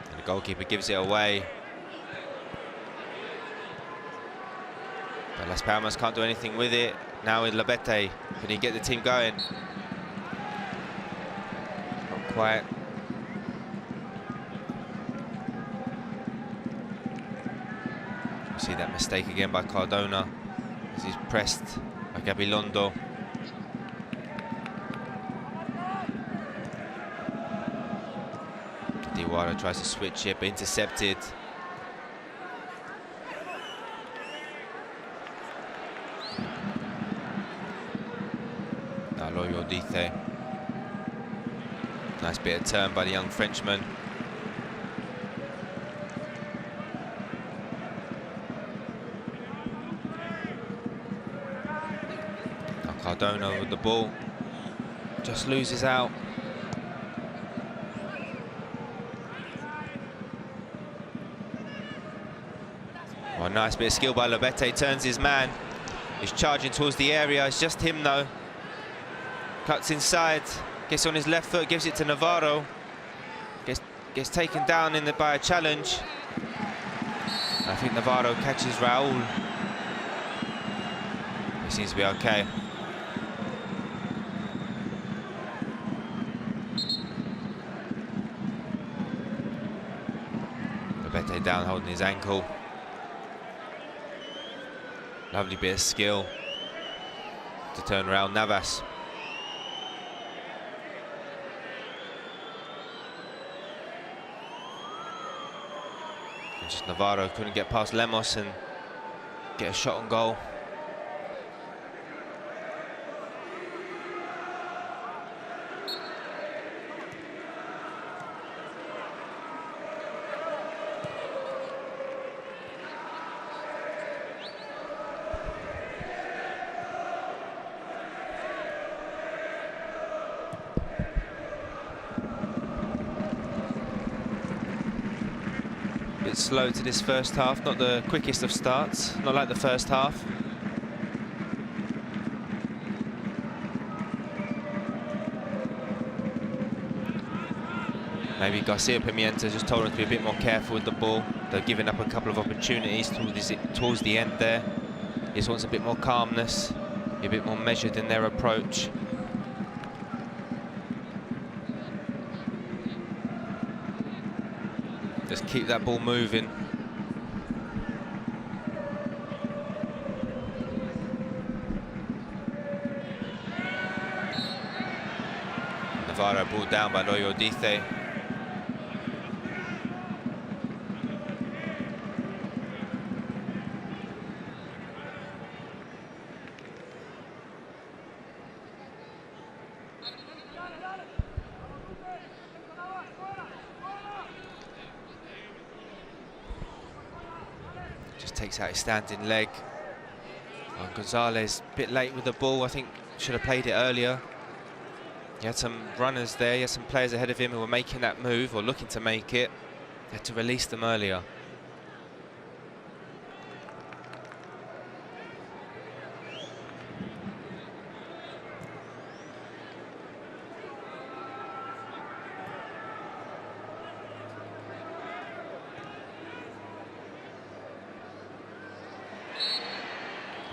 And the goalkeeper gives it away. But Las Palmas can't do anything with it. Now with Lobete, can he get the team going? Not quite. See that mistake again by Cardona as he's pressed by Gabilondo. Diwara tries to switch it, but intercepted. Now Loyal Dithe. Nice bit of turn by the young Frenchman. Cardona with the ball, just loses out. Oh, nice bit of skill by Lobete, turns his man. He's charging towards the area, it's just him though. Cuts inside, gets on his left foot, gives it to Navarro. Gets taken down by a challenge. I think Navarro catches Raul. He seems to be okay. Lobete down, holding his ankle. Lovely bit of skill to turn around Navas. And just Navarro couldn't get past Lemos and get a shot on goal. Slow to this first half, not the quickest of starts, not like the first half. Maybe Garcia Pimienta just told him to be a bit more careful with the ball. They're giving up a couple of opportunities towards the end there. He just wants a bit more calmness, a bit more measured in their approach. Just keep that ball moving. Navarro ball down by Loyal Dithe. Takes out his standing leg. Oh, Gonzalez a bit late with the ball. I think should have played it earlier. He had some runners there. He had some players ahead of him who were making that move or looking to make it. He had to release them earlier.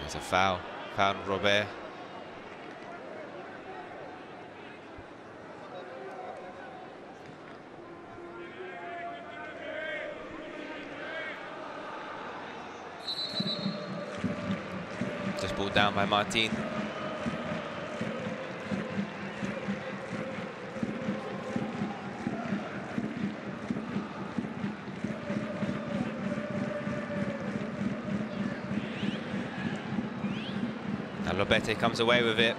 There's a foul on Robert. Just ball down by Martin. Now Lobete comes away with it.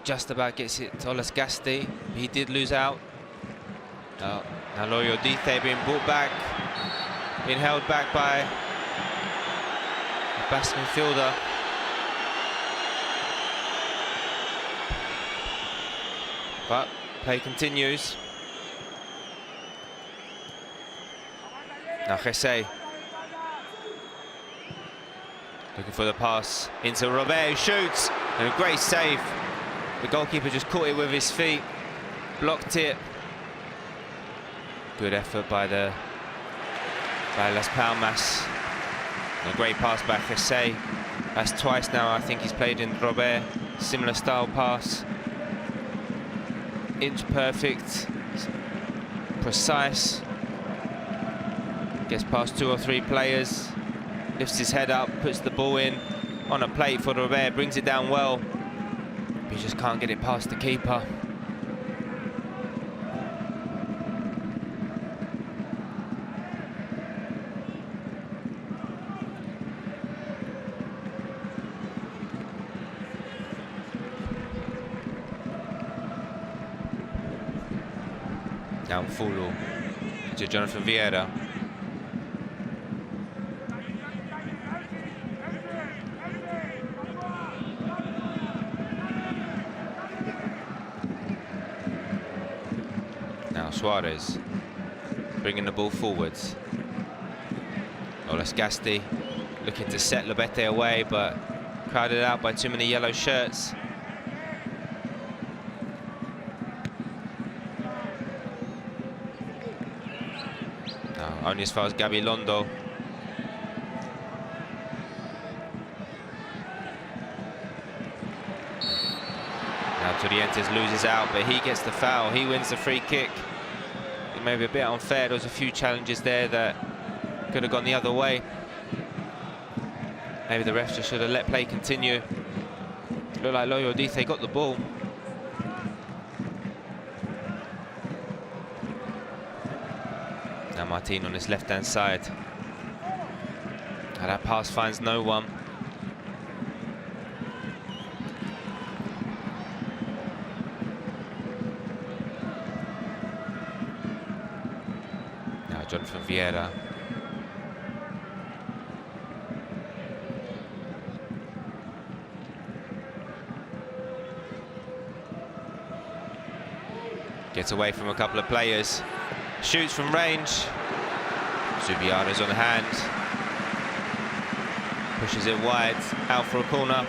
Just about gets it to Olasgasti. He did lose out. Now Loyodite being brought back, being held back by the Basque midfielder. But play continues. Now Jesse looking for the pass into Robert, who shoots, and a great save. The goalkeeper just caught it with his feet, blocked it. Good effort by Las Palmas. And a great pass by Jesse. That's twice now I think he's played in Robert. Similar style pass. Inch perfect, precise. Gets past 2 or 3 players. Lifts his head up, puts the ball in on a plate for Robert, brings it down well. He just can't get it past the keeper. Now Fulu to Jonathan Vieira. Now Suarez bringing the ball forwards. Olasgasti looking to set Lobete away, but crowded out by too many yellow shirts. Only as far as Gabilondo. Now Torrientes loses out, but he gets the foul. He wins the free kick. It may be a bit unfair. There was a few challenges there that could have gone the other way. Maybe the refs just should have let play continue. Looked like Loyodite got the ball. Now Martin on his left-hand side. And that pass finds no one. Now Jonathan Vieira. Gets away from a couple of players. Shoots from range. Zubiano's on hand. Pushes it wide, out for a corner.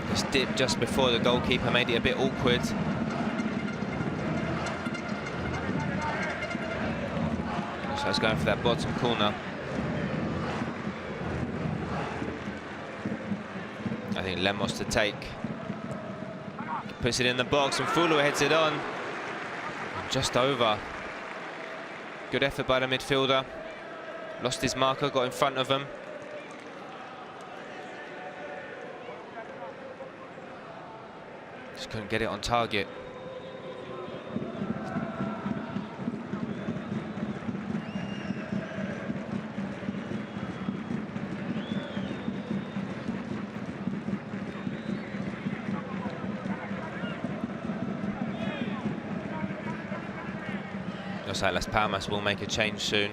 This dip just before the goalkeeper made it a bit awkward. So I was going for that bottom corner. I think Lemos to take. Puts it in the box and Fulu heads it on. Just over. Good effort by the midfielder. Lost his marker, got in front of him. Just couldn't get it on target. Looks like Las Palmas will make a change soon.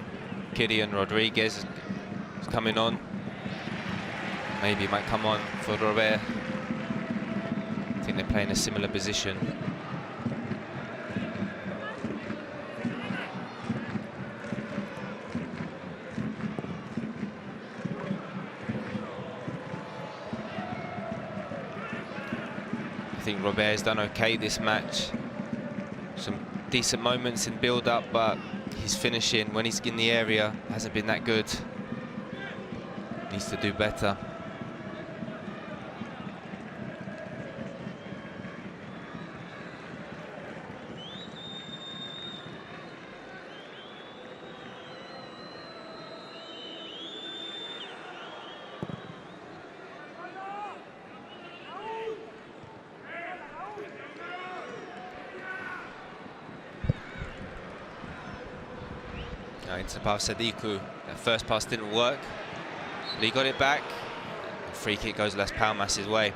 Kirian Rodriguez is coming on. Maybe might come on for Robert. I think they play in a similar position. I think Robert's done okay this match. Some decent moments in build-up, but his finishing when he's in the area hasn't been that good. Needs to do better. Now into the path of Sadiku. That first pass didn't work, but he got it back. The free kick goes Las Palmas' way.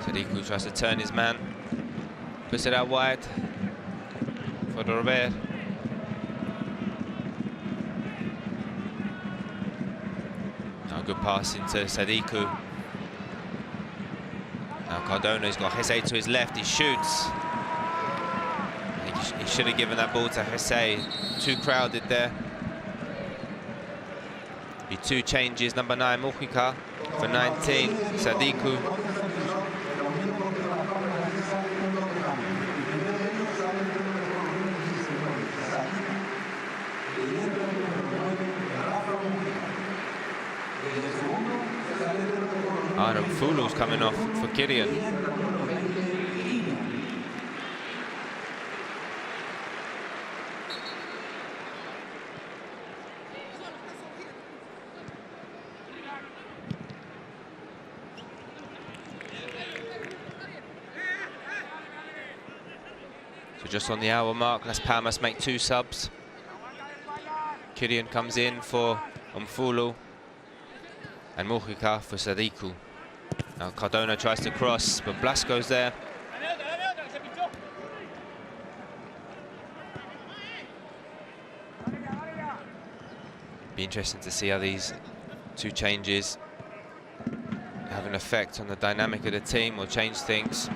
Sadiku tries to turn his man, puts it out wide for Robert. Now good pass into Sadiku. Now Cardona's got Hesse to his left, he shoots. He should have given that ball to Hesse, too crowded there. Be 2 changes, number 9 Mujica for 19, Sadiku. Fulu's coming off for Kylian. So just on the hour mark, Las Palmas make 2 subs. Kylian comes in for Mfulu and Mujica for Sadiku. Now Cardona tries to cross, but Blasco's there. Be interesting to see how these 2 changes have an effect on the dynamic of the team or change things.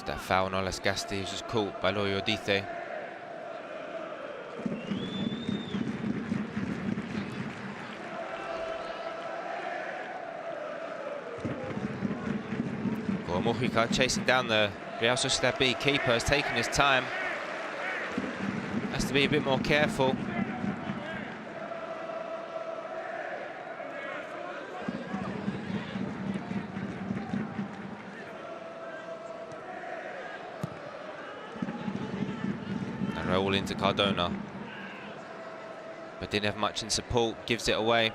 That foul, Nolas Gasti, is just caught by Loyo Dite. Mujica chasing down the Real Sociedad B keeper, has taken his time. Has to be a bit more careful. Roll into Cardona, but didn't have much in support, gives it away.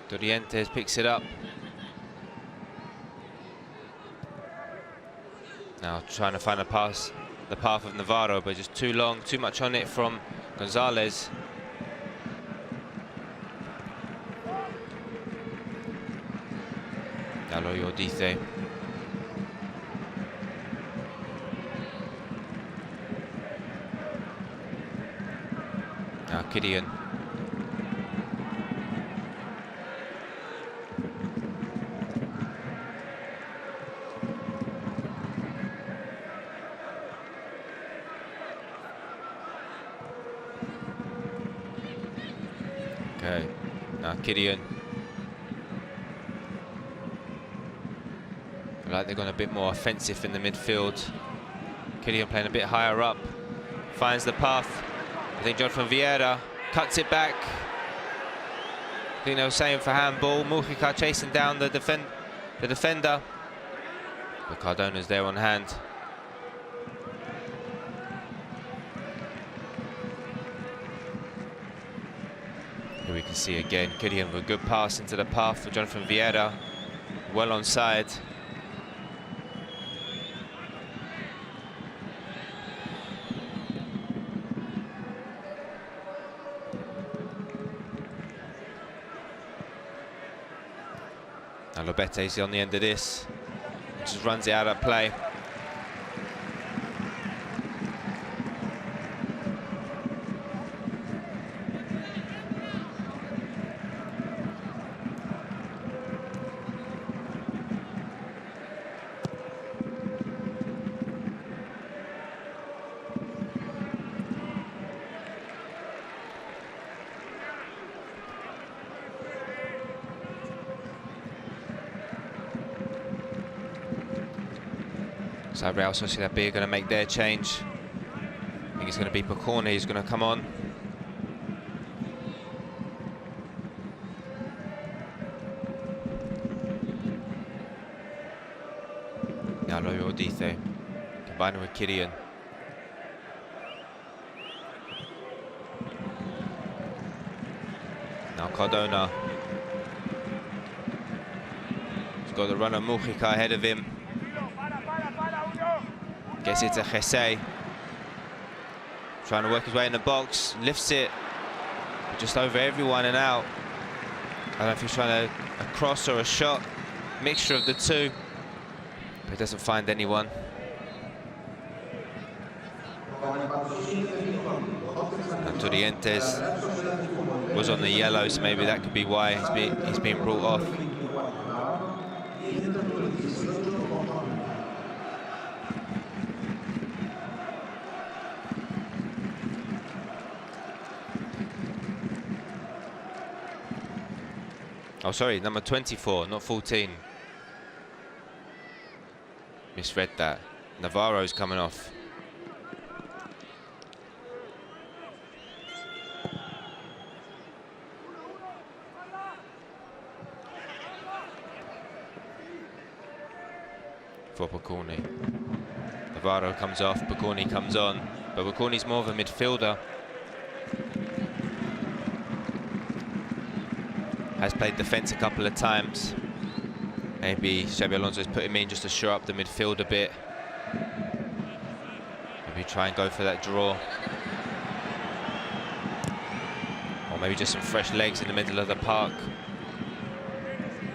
Dorientes picks it up. Now trying to find the path of Navarro, but just too long, too much on it from Gonzalez. Aloyo Dite. Now Kylian. Okay, now Kylian. I like they've gone a bit more offensive in the midfield. Kylian playing a bit higher up, finds the path. I think Jonathan Vieira cuts it back. I think they were saying for handball. Mujica chasing down the defender. But Cardona's there on hand. Here we can see again, Kylian with a good pass into the path for Jonathan Vieira. Well onside. Now Lobete's on the end of this, just runs it out of play. So Real Sociedad B are going to make their change. I think it's going to be Pacone who's going to come on. Aloy Odithe combining with Gideon. Now Cardona. He's got the runner Mujica ahead of him. Gets it to Jesse. Trying to work his way in the box. Lifts it just over everyone and out. I don't know if he's trying a cross or a shot. Mixture of the two. But he doesn't find anyone. Anturientes was on the yellow, so maybe that could be why he's being brought off. Oh, sorry, number 24, not 14. Misread that. Navarro's coming off. For Baconi. Navarro comes off, Baconi comes on, but Baconi's more of a midfielder. Has played defence a couple of times. Maybe Xabi Alonso's put him in just to shore up the midfield a bit. Maybe try and go for that draw. Or maybe just some fresh legs in the middle of the park.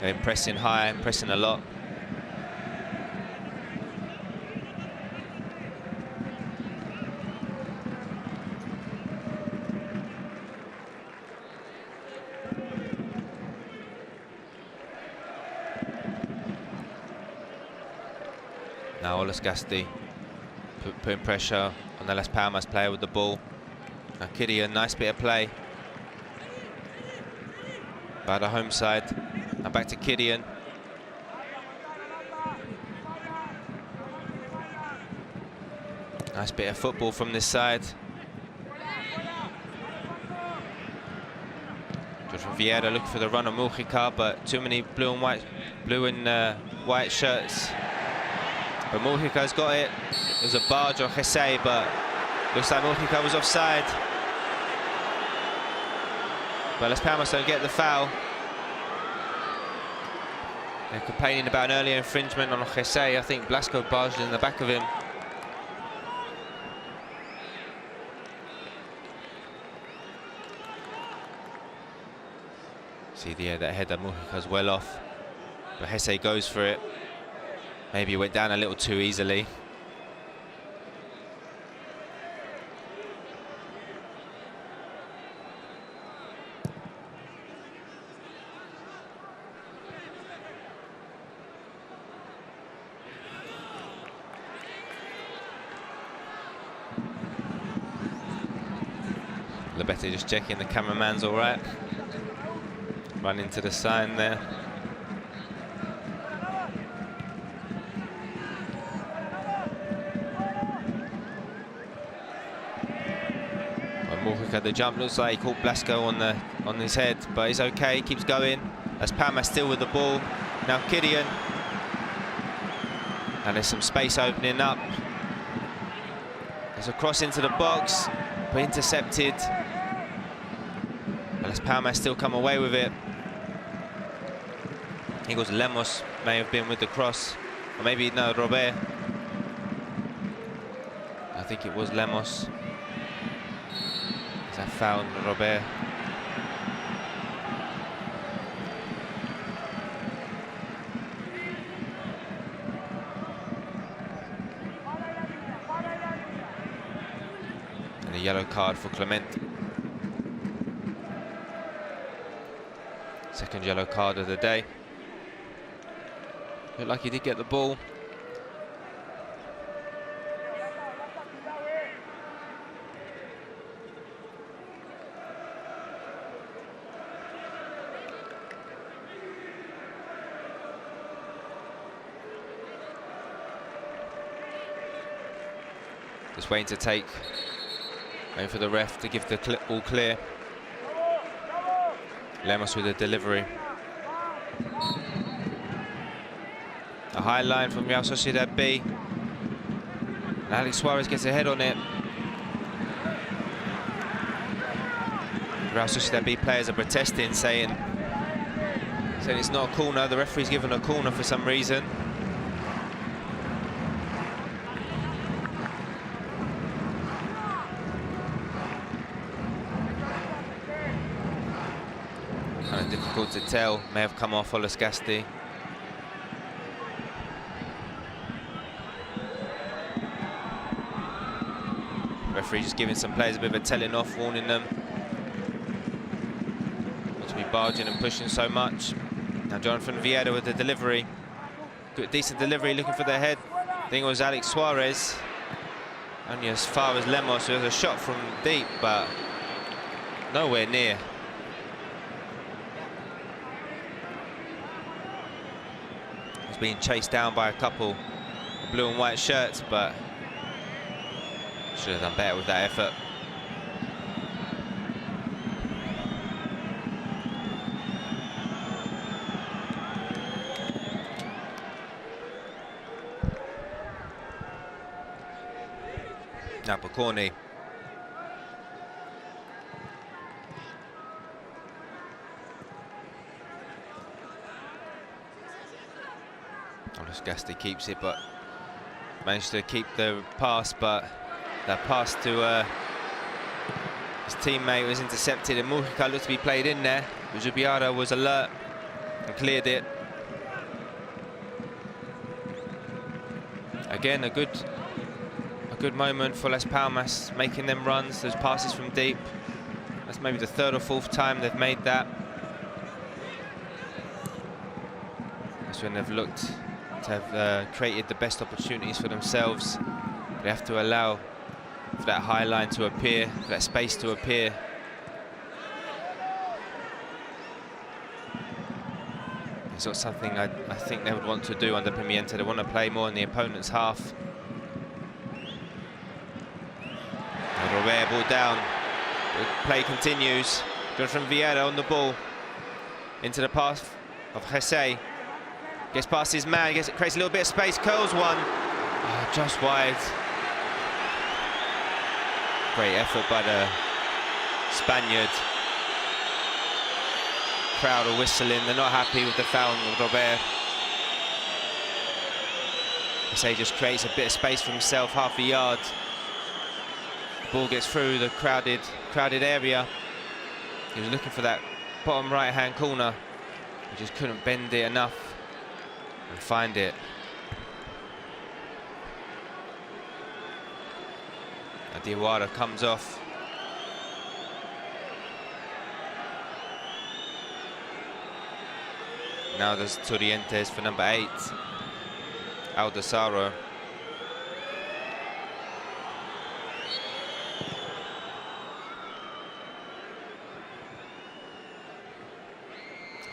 They're pressing high, pressing a lot. Now Olasgasti putting pressure on the Las Palmas player with the ball. Now Gideon, nice bit of play by the home side. Now back to Gideon. Nice bit of football from this side. Jonathan Vieira looking for the run on Mujica, but too many blue and white shirts. But Mujica's got it. There's a barge on Jesse, but looks like Mujica was offside. But Las Palmas don't get the foul. They're complaining about an earlier infringement on Jesse. I think Blasco barged in the back of him. See that header, Mujica's well off. But Jesse goes for it. Maybe he went down a little too easily. Lebete just checking the cameraman's all right. Run into the sign there. The jump looks like he caught Blasco on his head, but he's okay, he keeps going. That's Palmas still with the ball. Now Gideon. And there's some space opening up. There's a cross into the box, but intercepted. And Las Palmas still come away with it. I think it was Lemos may have been with the cross. Or maybe, no, Robert. I think it was Lemos. I found Robert. And a yellow card for Clement. Second yellow card of the day. Looked like he did get the ball. Just waiting for the ref to give the all clear. Lemos with a delivery. A high line from Real Sociedad B. And Alex Suarez gets a head on it. Real Sociedad B players are protesting, saying it's not a corner. The referee's given a corner for some reason. Kind of difficult to tell. May have come off Olasgasti. Referee just giving some players a bit of a telling off, warning them not to be barging and pushing so much. Now Jonathan Vieira with the delivery. Good, decent delivery, looking for the head. I think it was Alex Suarez. Only as far as Lemos. There was a shot from deep, but nowhere near. He's being chased down by a couple of blue and white shirts, but should have done better with that effort. Now Bokoni. Olasgasti keeps it, but managed to keep the pass, but that pass to his teammate was intercepted, and Mujica looked to be played in there. Zubiara was alert and cleared it. Again, a good moment for Las Palmas, making them runs, those passes from deep. That's maybe the third or fourth time they've made that. That's when they've looked to have created the best opportunities for themselves. They have to allow for that high line to appear, for that space to appear. It's not something I think they would want to do under Pimienta. They want to play more in the opponent's half. Robert ball down. The play continues. Jonathan Vieira on the ball. Into the pass of Jesse. Gets past his man, creates a little bit of space, curls one. Oh, just wide. Great effort by the Spaniard. Crowd are whistling, they're not happy with the foul of Robert. Jesse just creates a bit of space for himself, half a yard. Ball gets through the crowded area. He was looking for that bottom right-hand corner. He just couldn't bend it enough and find it. Diawara comes off. Now there's Torrientes for number 8. Aldasaro.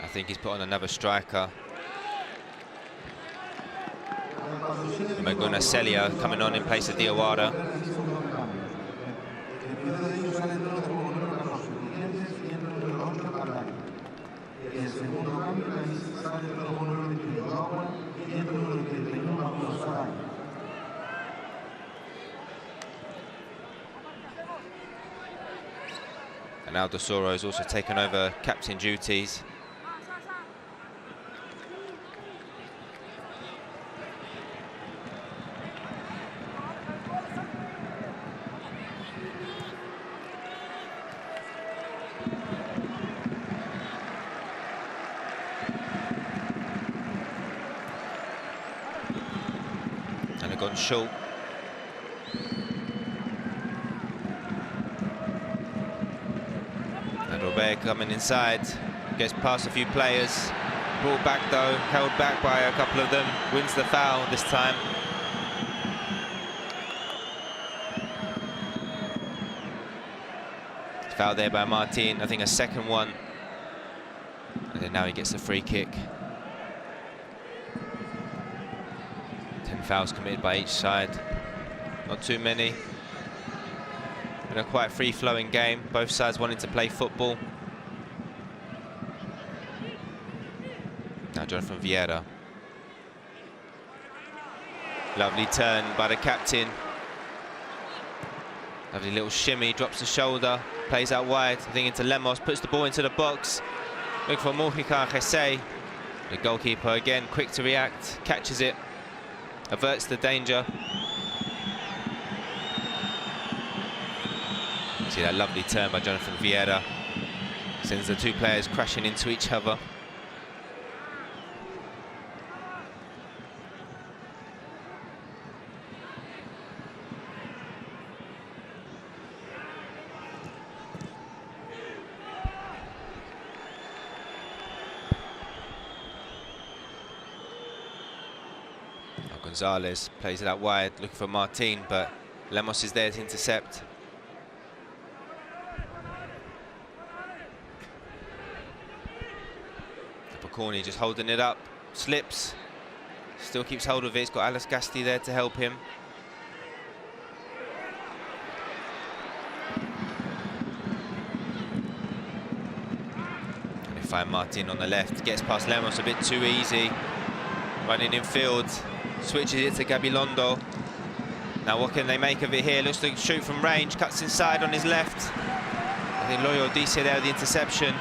I think he's put on another striker. Maguna Celia coming on in place of Diawara. And Aldasaro has also taken over captain duties. And they've gone short. Robert coming inside, gets past a few players, brought back though, held back by a couple of them, wins the foul this time. Foul there by Martin, I think a second one. And then now he gets a free kick. 10 fouls committed by each side, not too many. In a quite free-flowing game, both sides wanting to play football. Now Jonathan Vieira. Lovely turn by the captain. Lovely little shimmy, drops the shoulder, plays out wide, I think into Lemos, puts the ball into the box. Look for Mojica Jesse. The goalkeeper again, quick to react, catches it, averts the danger. See that lovely turn by Jonathan Vieira. Sends the two players crashing into each other. Gonzalez plays it out wide, looking for Martin, but Lemos is there to intercept. Corny just holding it up, slips, still keeps hold of it. He's got Alice Gasti there to help him. And they find Martin on the left, gets past Lemos a bit too easy. Running in field, switches it to Gabilondo. Now what can they make of it here? Looks to shoot from range, cuts inside on his left. I think Loyo Dice there with the interception.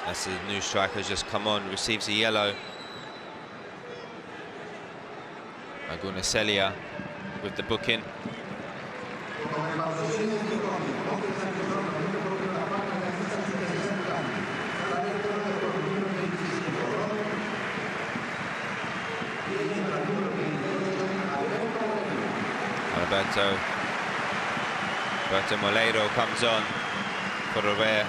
As the new striker's just come on, receives a yellow. Aguna Celia with the booking. Alberto Moleiro comes on for Robert.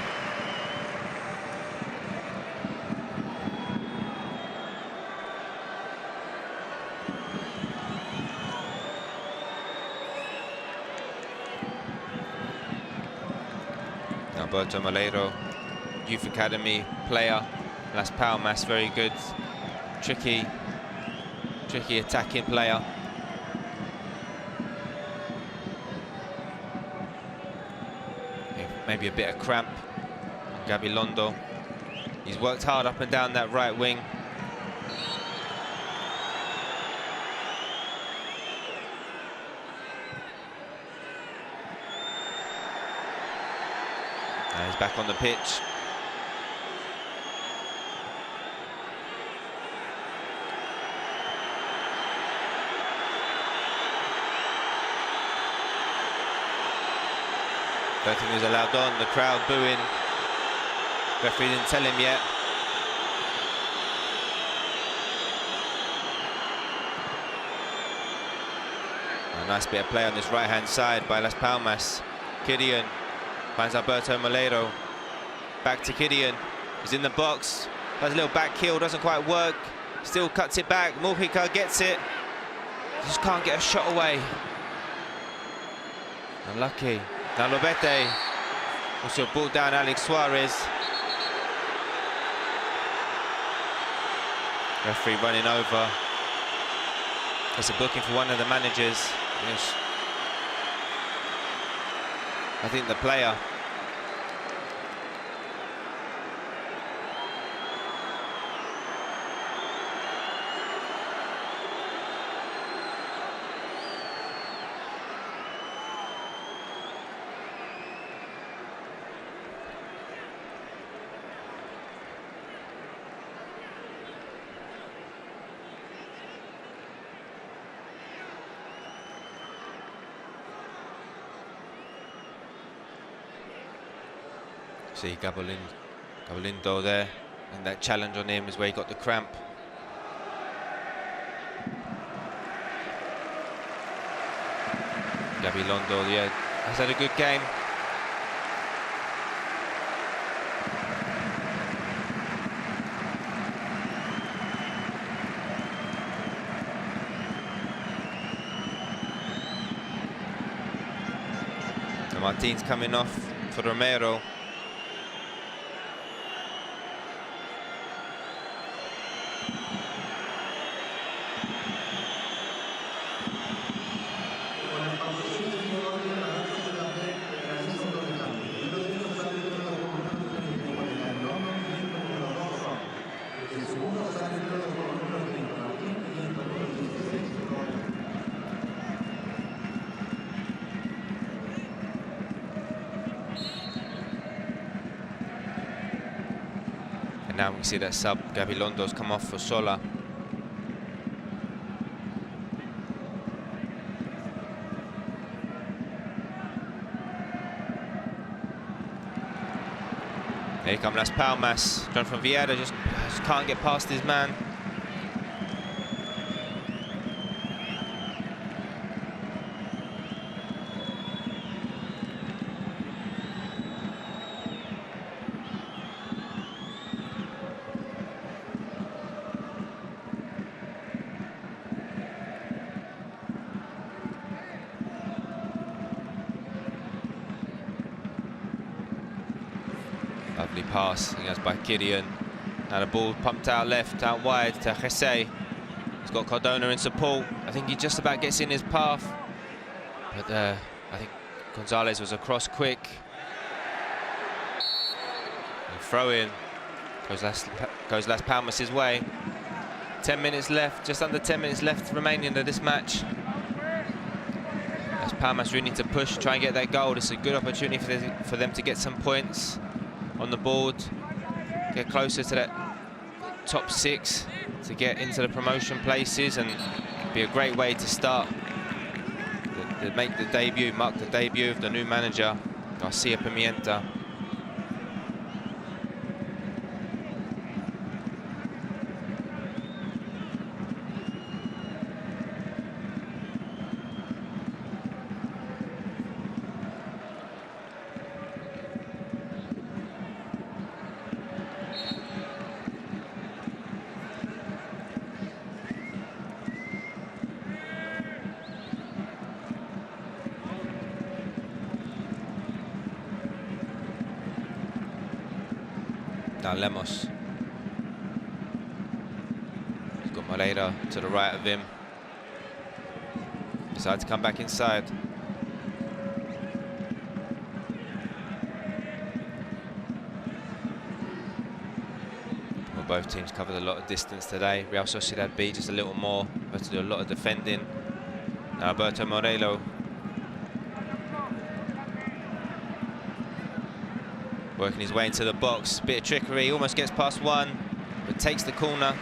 Alberto Moleiro, Youth Academy player, Las Palmas, very good, tricky attacking player. Maybe a bit of cramp on Gabilondo. He's worked hard up and down that right wing. Now he's back on the pitch. Don't think he was allowed on, the crowd booing. Referee didn't tell him yet. A nice bit of play on this right-hand side by Las Palmas. Gideon finds Alberto Moleiro. Back to Gideon. He's in the box. Does a little back heel, doesn't quite work. Still cuts it back. Mojica gets it. Just can't get a shot away. Unlucky. Now Lobete also brought down Alex Suarez. Referee running over. It's a booking for one of the managers. Yes. I think the player. See Gabalindo there, and that challenge on him is where he got the cramp. Gabilondo, yeah, has had a good game. And Martin's coming off for Romero. And now we can see that sub Gabilondo's come off for Sola. Here come Las Palmas. Jonathan Vieira just can't get past his man. Lovely pass, I think that's by Gideon. Now the ball pumped out left, out wide to Jesse. He's got Cardona in support. I think he just about gets in his path. But I think Gonzalez was across quick. And throw in. Goes Las Palmas' way. 10 minutes left, just under 10 minutes left remaining of this match. Las Palmas really need to push, try and get that goal. It's a good opportunity for them to get some points on the board, get closer to that top 6 to get into the promotion places, and be a great way to start, to make the debut, mark the debut of the new manager, Garcia Pimienta. Now Lemos. He's got Moreira to the right of him. Decides to come back inside. Well, both teams covered a lot of distance today. Real Sociedad B just a little more, but to do a lot of defending. Now Alberto Morelo. Working his way into the box, bit of trickery, almost gets past one, but takes the corner.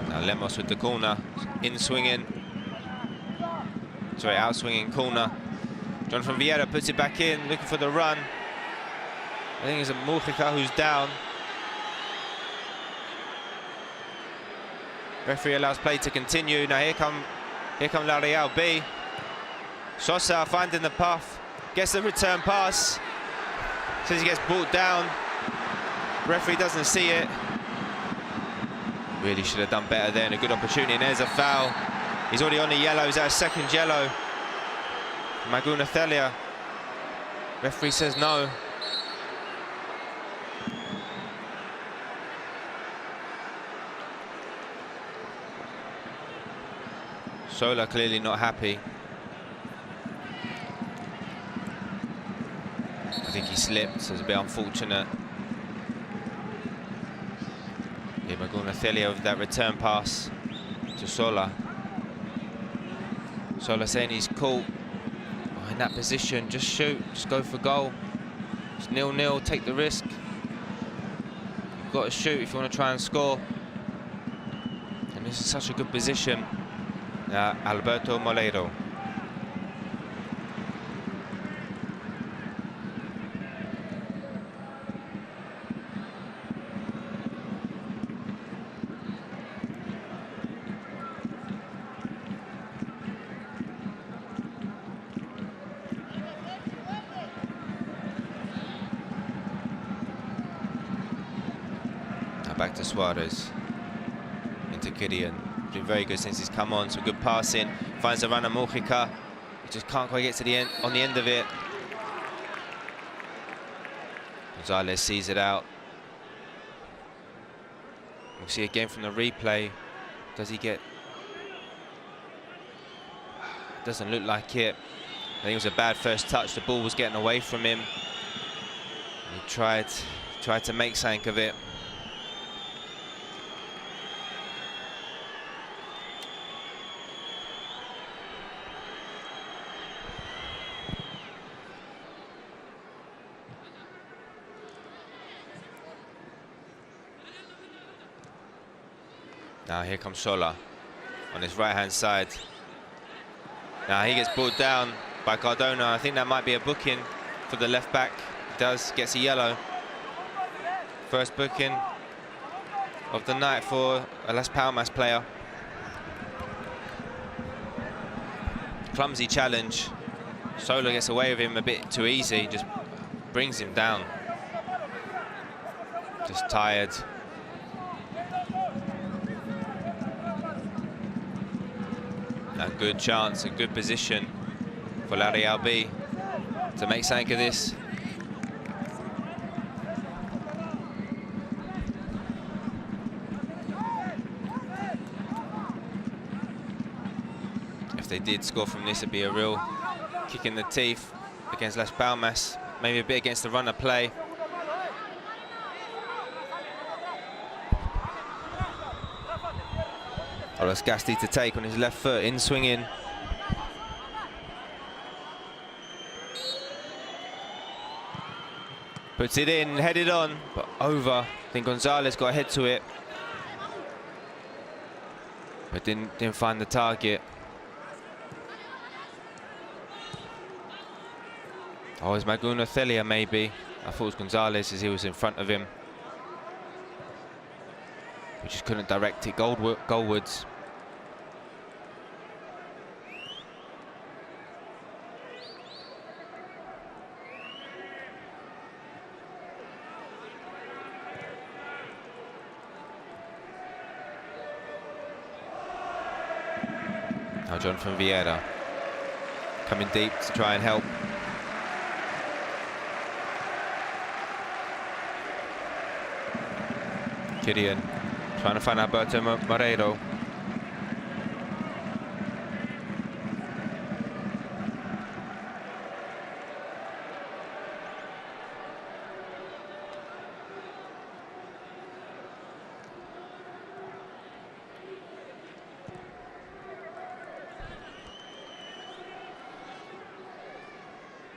Now Lemos with the corner, in swinging, sorry, out swinging corner. Jonathan Vieira puts it back in, looking for the run. I think it's a Mujica who's down. Referee allows play to continue. Now here come La Real B. Sosa finding the path, gets the return pass. Says he gets brought down. Referee doesn't see it. Really should have done better there, and a good opportunity. And there's a foul. He's already on the yellow. He's at a second yellow. Maguna Thelia. Referee says no. Sola clearly not happy. I think he slipped, so it's a bit unfortunate. Yeah, Maguna Thelia with that return pass to Sola. Sola saying he's caught in that position, just shoot, just go for goal. It's 0-0, take the risk. You've got to shoot if you want to try and score. And this is such a good position. Alberto Moleiro. Now back to Suarez. Into Gideon. Been very good since he's come on, so good passing. Finds the runner Mujica. He just can't quite get to the end, on the end of it. Gonzalez sees it out. We'll see again from the replay. Does he get... Doesn't look like it. I think it was a bad first touch. The ball was getting away from him. He tried to make something of it. Now here comes Sola on his right-hand side. Now he gets brought down by Cardona. I think that might be a booking for the left back. He does, gets a yellow. First booking of the night for a Las Palmas player. Clumsy challenge. Sola gets away with him a bit too easy, just brings him down. Just tired. A good chance, a good position for La Real B to make something of this. If they did score from this, it'd be a real kick in the teeth against Las Palmas. Maybe a bit against the runner play. Olas Gasti to take on his left foot, in swinging. Puts it in, headed on, but over. I think Gonzalez got ahead to it, but didn't find the target. Oh, it's Maguno Thelia maybe. I thought it was Gonzalez as he was in front of him. We just couldn't direct it goalwards. Now Jonathan Vieira coming deep to try and help. Gideon trying to find Alberto Moreiro.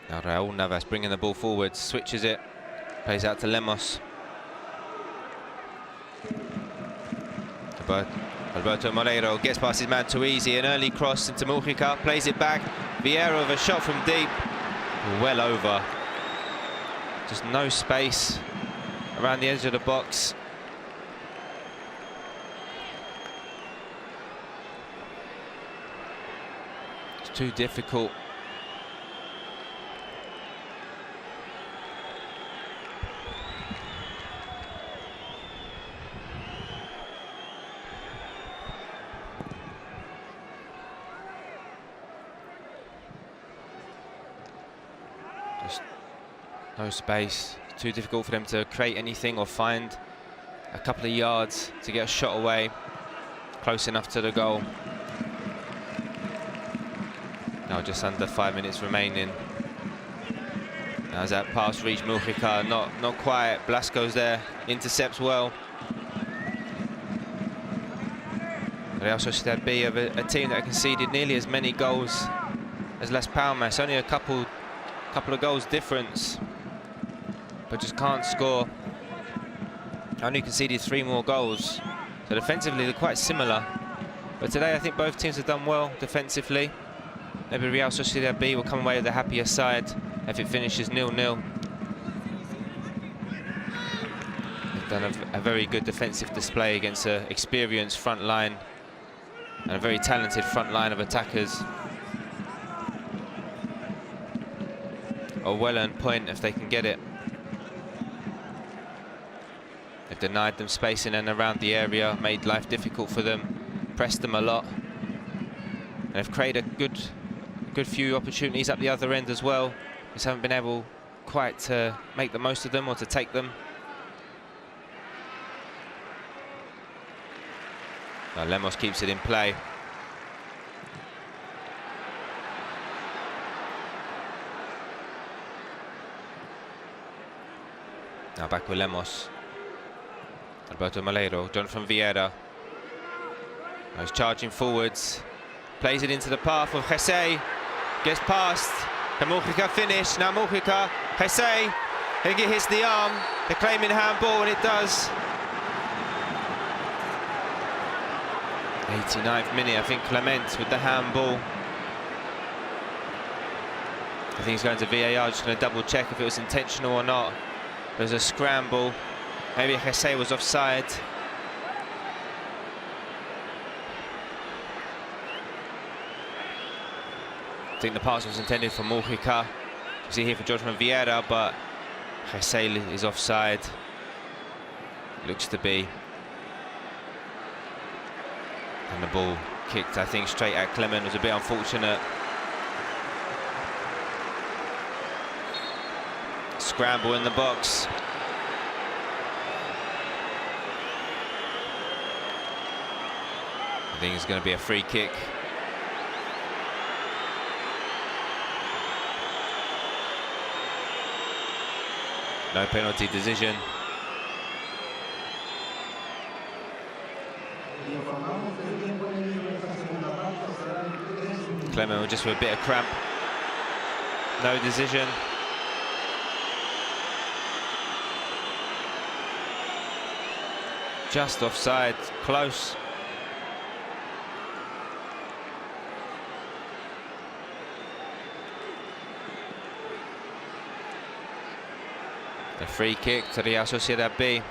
Now Raul Navas bringing the ball forward, switches it, plays out to Lemos. Alberto Moreiro gets past his man too easy, an early cross into Mujica, plays it back. Vieira with a shot from deep, well over. Just no space around the edge of the box. It's too difficult. No space, too difficult for them to create anything or find a couple of yards to get a shot away, close enough to the goal. Now just under 5 minutes remaining. Now as that pass reached Mujica, not quite. Blasco's there, intercepts well. Real Sociedad B have a team that conceded nearly as many goals as Las Palmas, only a couple of goals difference, but just can't score. Only conceded 3 more goals, so defensively they're quite similar. But today I think both teams have done well defensively. Maybe Real Sociedad B will come away with the happier side if it finishes 0-0. They've done a very good defensive display against an experienced front line and a very talented front line of attackers. A well-earned point if they can get it. They've denied them space in and around the area, made life difficult for them, pressed them a lot. And they've created a good few opportunities up the other end as well. Just haven't been able quite to make the most of them or to take them. Now Lemos keeps it in play. Now back with Lemos. Alberto Moreiro, Jonathan Vieira. Now he's charging forwards. Plays it into the path of Jesse. Gets past. Can Mujica finish? Now Mujica, Jesse. I think it hits the arm. They're claiming handball, and it does. 89th minute, I think Clement with the handball. I think he's going to VAR, just going to double check if it was intentional or not. There's a scramble. Maybe Hesse was offside. I think the pass was intended for Mujica. You see here for Jordan Vieira, but Hesse is offside. Looks to be. And the ball kicked, I think, straight at Clement. Was a bit unfortunate. Scramble in the box. I think it's going to be a free kick. No penalty decision. Clement just with a bit of cramp. No decision. Just offside, close. A free kick to Real Sociedad B.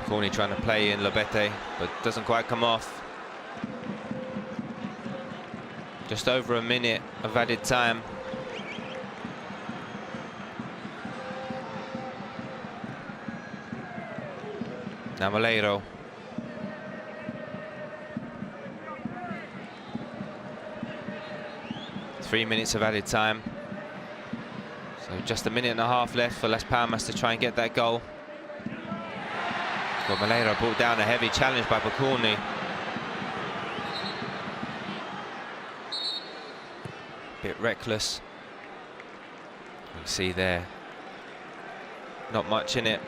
Corny trying to play in Lobete, but doesn't quite come off. Just over a minute of added time. Now Malheiro. Three minutes of added time. So just a minute and a half left for Las Palmas to try and get that goal. But Malheiro brought down a heavy challenge by Bakourni. Bit reckless. You can see there, not much in it,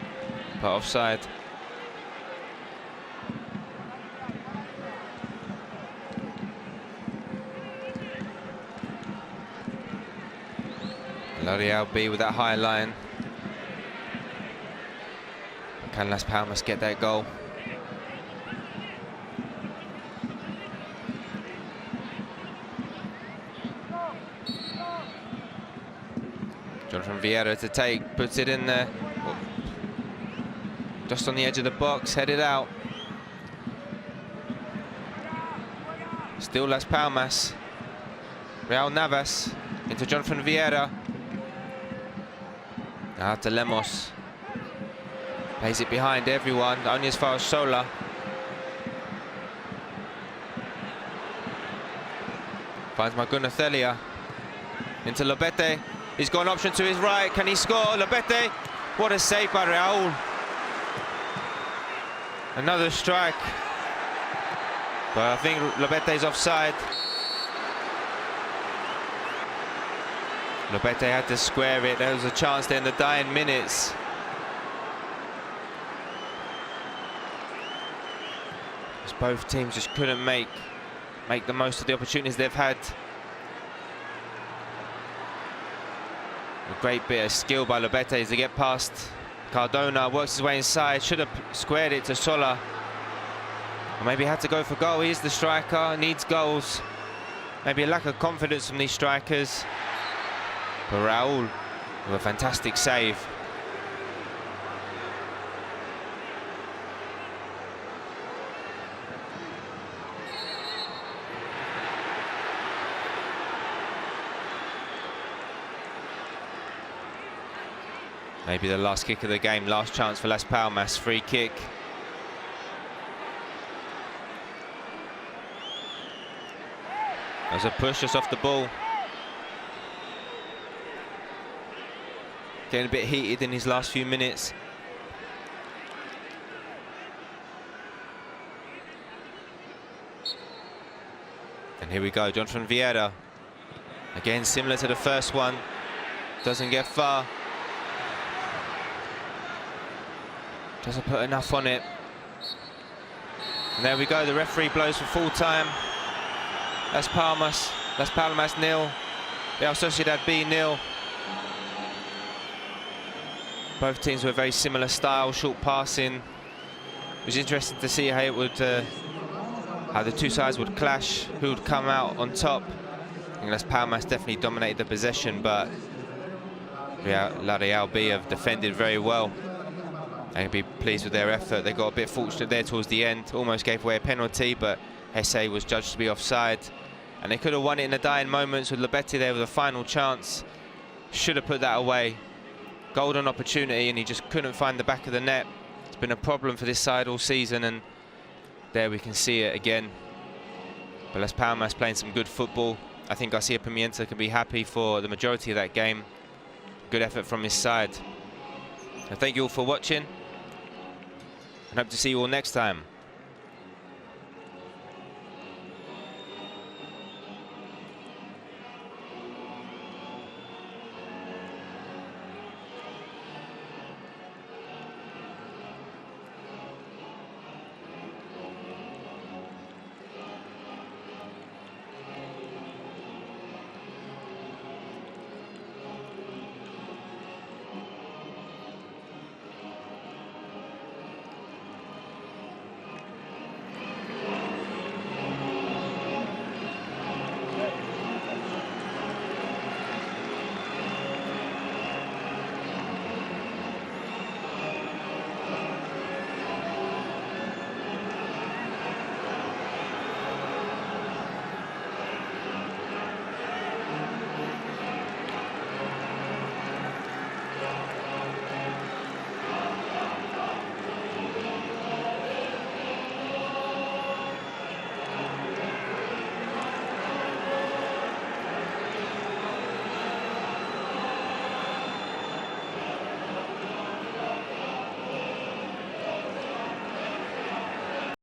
but offside. L'Oreal B with that high line. Can Las Palmas get that goal? Jonathan Vieira to take, puts it in there. Just on the edge of the box, headed out. Still Las Palmas. Real Navas into Jonathan Vieira. Now to Lemos. Plays it behind everyone, only as far as Sola. Finds Magunathelia. Into Lobete. He's got an option to his right. Can he score? Lobete. What a save by Raul. Another strike. But I think Lobete's offside. Lobete had to square it. There was a chance there in the dying minutes. Both teams just couldn't make the most of the opportunities they've had. A great bit of skill by Lobete to get past Cardona, works his way inside, should have squared it to Sola. Or maybe had to go for goal. He's the striker, needs goals. Maybe a lack of confidence from these strikers. But Raul with a fantastic save. Maybe the last kick of the game, last chance for Las Palmas, free kick. There's a push just off the ball. Getting a bit heated in his last few minutes. And here we go, Jonathan Vieira. Again, similar to the first one. Doesn't get far. Doesn't put enough on it. And there we go, the referee blows for full time. Las Palmas 0, Real Sociedad B 0. Both teams were very similar style, short passing. It was interesting to see how it would, how the two sides would clash, who would come out on top. I think Las Palmas definitely dominated the possession, but La Real B have defended very well. They can be pleased with their effort. They got a bit fortunate there towards the end, almost gave away a penalty, but Hesse was judged to be offside. And they could have won it in the dying moments with Liberty there with a final chance. Should have put that away. Golden opportunity, and he just couldn't find the back of the net. It's been a problem for this side all season, and there we can see it again. But Las Palmas playing some good football. I think Garcia Pimienta can be happy for the majority of that game. Good effort from his side. So thank you all for watching, and hope to see you all next time.